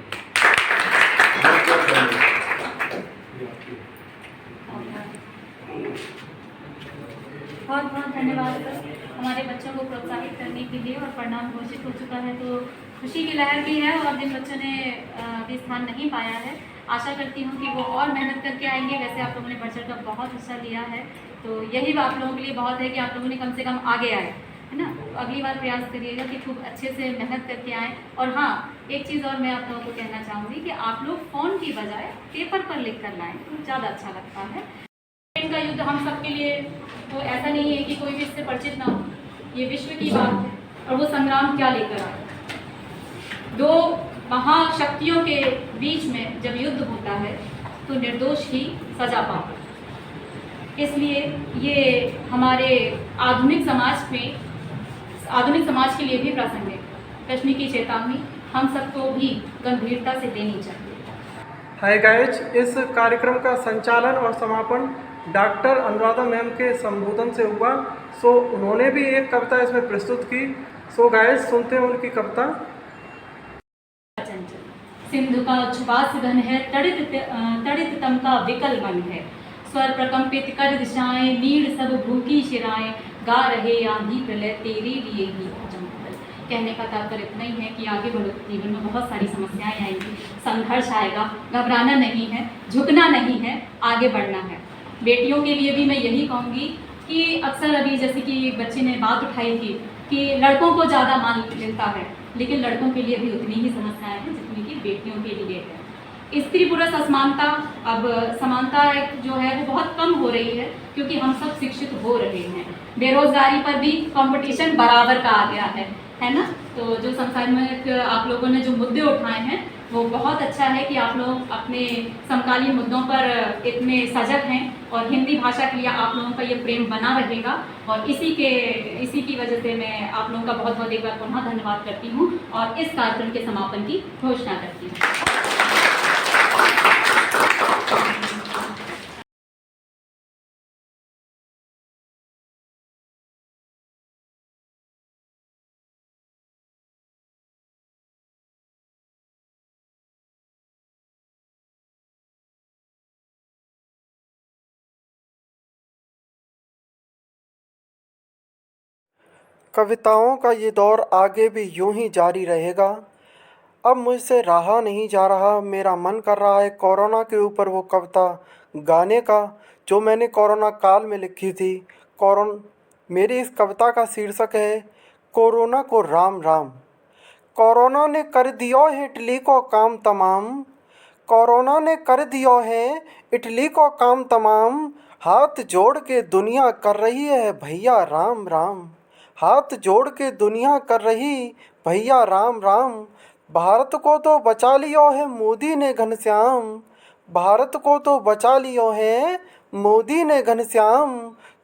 बहुत बहुत धन्यवाद सर, हमारे बच्चों को प्रोत्साहित करने के लिए। और परिणाम घोषित हो चुका है तो खुशी की लहर भी है। और जिन बच्चों ने अभी स्थान नहीं पाया है, आशा करती हूँ कि वो और मेहनत करके आएंगे। वैसे आप लोगों ने बढ़ चढ़ कर बहुत हिस्सा लिया है, तो यही आप लोगों के लिए बहुत है कि आप लोगों ने कम से कम आगे आए, है ना। तो अगली बार प्रयास करिएगा कि खूब अच्छे से मेहनत करके आएँ। और हाँ, एक चीज़ और मैं आप लोगों को कहना चाहूँगी कि आप लोग फ़ोन की बजाय पेपर पर लिख कर लाएँ तो ज़्यादा अच्छा लगता है। का युद्ध हम सब के लिए तो ऐसा नहीं है कि कोई भी इससे परिचित ना हो, ये विश्व की बात है। और वो संग्राम क्या लेकर आए, दो महाशक्तियों के बीच में जब युद्ध होता है तो निर्दोष ही सजा पाता है। इसलिए ये हमारे आधुनिक समाज में आधुनिक समाज के लिए भी प्रासंगिक है। कश्मीर की चेतावनी हम सबको भी गंभीरता से देनी चाहिए। हाय गाइज, इस कार्यक्रम का संचालन और समापन डॉक्टर अनुराधा मैम के संबोधन से हुआ। सो उन्होंने भी एक कविता इसमें प्रस्तुत की। सो गाइज सुनते हैं उनकी कविता। सिंधु का उच्छ्वास घन है, तड़ित तम का विकल मन है। स्वर प्रकंपित कर दिशाएं, नीड़ सब भूखी शिराएं, गा रहे आंधी प्रलय तेरे लिए ही अजंपल। कहने का तात्पर्य इतना ही है कि आगे बढ़ो, जीवन में बहुत सारी समस्याएं आएंगी, संघर्ष आएगा, घबराना नहीं है, झुकना नहीं है, आगे बढ़ना है। बेटियों के लिए भी मैं यही कहूँगी कि अक्सर अभी जैसे कि बच्चे ने बात उठाई थी कि लड़कों को ज़्यादा मान मिलता है, लेकिन लड़कों के लिए भी उतनी ही समस्याएं हैं जितनी कि बेटियों के लिए है। स्त्री पुरुष असमानता, अब समानता जो है वो बहुत कम हो रही है क्योंकि हम सब शिक्षित हो रहे हैं। बेरोजगारी पर भी कंपटीशन बराबर का आ गया है ना। तो जो समसामयिक आप लोगों ने जो मुद्दे उठाए हैं वो बहुत अच्छा है कि आप लोग अपने समकालीन मुद्दों पर इतने सजग हैं और हिंदी भाषा के लिए आप लोगों का ये प्रेम बना रहेगा। और इसी की वजह से मैं आप लोगों का बहुत बहुत एक बार पुनः धन्यवाद करती हूँ और इस कार्यक्रम के समापन की घोषणा करती हूँ। कविताओं का ये दौर आगे भी यूं ही जारी रहेगा। अब मुझसे रहा नहीं जा रहा, मेरा मन कर रहा है कोरोना के ऊपर वो कविता गाने का जो मैंने कोरोना काल में लिखी थी। मेरी इस कविता का शीर्षक है कोरोना को राम राम। कोरोना ने कर दियो है इटली को काम तमाम, कोरोना ने कर दियो है इटली को काम तमाम। हाथ जोड़ के दुनिया कर रही है भैया राम राम, हाथ जोड़ के दुनिया कर रही भैया राम राम। भारत को तो बचा लियो है मोदी ने घनश्याम, भारत को तो बचा लियो है मोदी ने घनश्याम।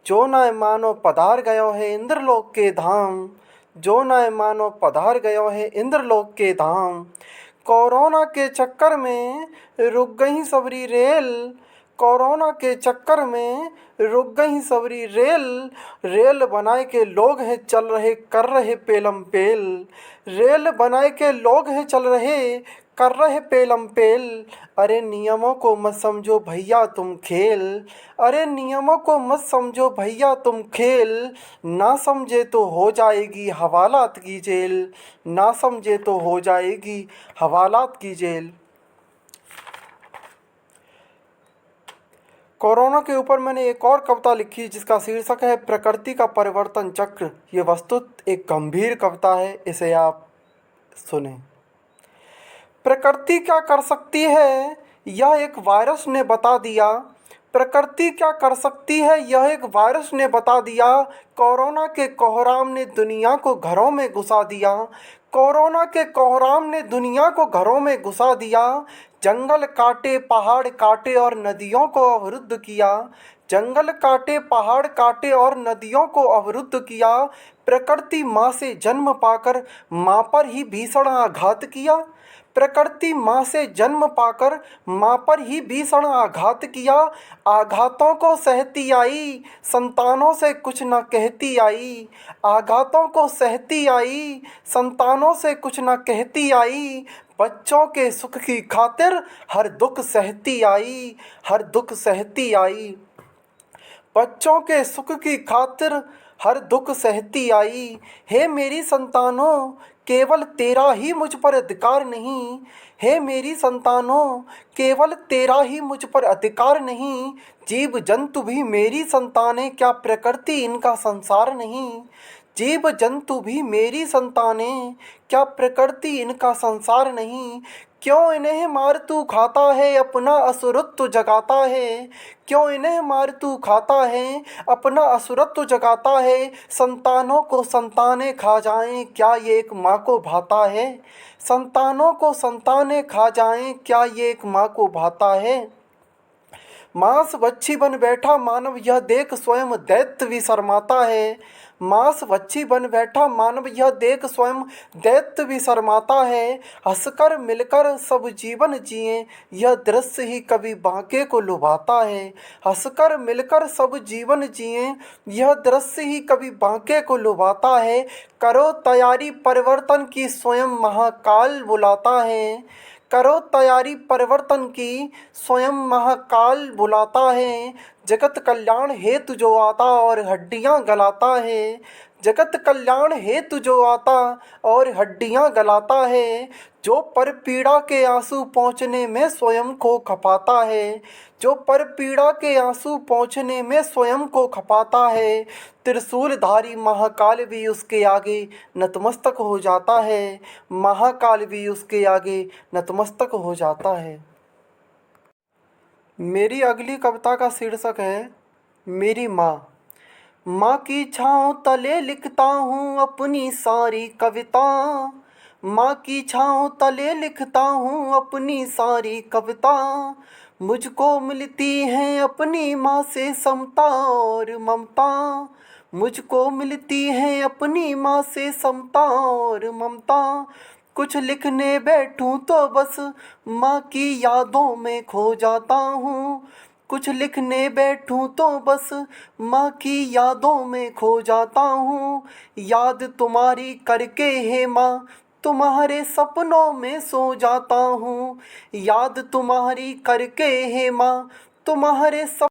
जो नाय मानो पधार गयो है इंद्रलोक के धाम, जो नाय मानो पधार गयो है इंद्रलोक के धाम। कोरोना के चक्कर में रुक गई सबरी रेल, कोरोना के चक्कर में रुक गई सबरी रेल। रेल बनाए के लोग हैं चल रहे कर रहे पेलम पेल, रेल बनाए के लोग हैं चल रहे कर रहे पेलम पेल। अरे नियमों को मत समझो भैया तुम खेल, अरे नियमों को मत समझो भैया तुम खेल। ना समझे तो हो जाएगी हवालात की जेल, ना समझे तो हो जाएगी हवालात की जेल। कोरोना के ऊपर मैंने एक और कविता लिखी जिसका शीर्षक है प्रकृति का परिवर्तन चक्र। ये वस्तुत एक गंभीर कविता है, इसे आप सुने। प्रकृति क्या कर सकती है यह एक वायरस ने बता दिया, प्रकृति क्या कर सकती है यह एक वायरस ने बता दिया। कोरोना के कोहराम ने दुनिया को घरों में घुसा दिया, कोरोना के कोहराम ने दुनिया को घरों में घुसा दिया। जंगल काटे पहाड़ काटे और नदियों को अवरुद्ध किया, जंगल काटे पहाड़ काटे और नदियों को अवरुद्ध किया। प्रकृति माँ से जन्म पाकर माँ पर ही भीषण आघात किया, प्रकृति माँ से जन्म पाकर माँ पर ही भीषण आघात किया। आघातों को सहती आई संतानों से कुछ न कहती आई, आघातों को सहती आई संतानों से कुछ न कहती आई। बच्चों के सुख की खातिर हर दुख सहती आई, हर दुख सहती आई। बच्चों के सुख की खातिर हर दुख सहती आई। हे मेरी संतानों केवल तेरा ही मुझ पर अधिकार नहीं, हे मेरी संतानों केवल तेरा ही मुझ पर अधिकार नहीं। जीव जंतु भी मेरी संतानें क्या प्रकृति इनका संसार नहीं, जीव जंतु भी मेरी संतानें क्या प्रकृति इनका संसार नहीं। क्यों इन्हें मार तू खाता है अपना असुरत्व जगाता है, क्यों इन्हें मार तू खाता है अपना असुरत्व जगाता है। संतानों को संतानें खा जाएं क्या ये एक माँ को भाता है, संतानों को संतानें खा जाएं क्या ये एक माँ को भाता है। मांस बच्छी बन बैठा मानव यह देख स्वयं दैत्य भी शर्माता है। मांस बच्छी बन बैठा मानव यह देख स्वयं दैत्य भी शर्माता है। हंसकर मिलकर सब जीवन जिए यह दृश्य ही कभी बांके को लुभाता है। हंसकर मिलकर सब जीवन जिए यह दृश्य ही कभी बांके को लुभाता है। करो तैयारी परिवर्तन की स्वयं महाकाल बुलाता है। करो तैयारी परिवर्तन की स्वयं महाकाल बुलाता है। जगत कल्याण हेतु जो आता और हड्डियां गलाता है। जगत कल्याण हेतु जो आता और हड्डियां गलाता है। जो पर पीड़ा के आंसू पहुँचने में स्वयं को खपाता है। जो पर पीड़ा के आंसू पहुँचने में स्वयं को खपाता है। त्रिशूलधारी महाकाल भी उसके आगे नतमस्तक हो जाता है। महाकाल भी उसके आगे नतमस्तक हो जाता है। मेरी अगली कविता का शीर्षक है मेरी माँ। माँ की छाँव तले लिखता हूँ अपनी सारी कविता। माँ की छाँव तले लिखता हूँ अपनी सारी कविता। मुझको मिलती है अपनी माँ से समता और ममता। मुझको मिलती है अपनी माँ से समता और ममता। कुछ लिखने बैठूं तो बस माँ की यादों में खो जाता हूँ। कुछ लिखने बैठूं तो बस माँ की यादों में खो जाता हूँ। याद तुम्हारी करके हे माँ तुम्हारे सपनों में सो जाता हूँ। याद तुम्हारी करके हे माँ तुम्हारे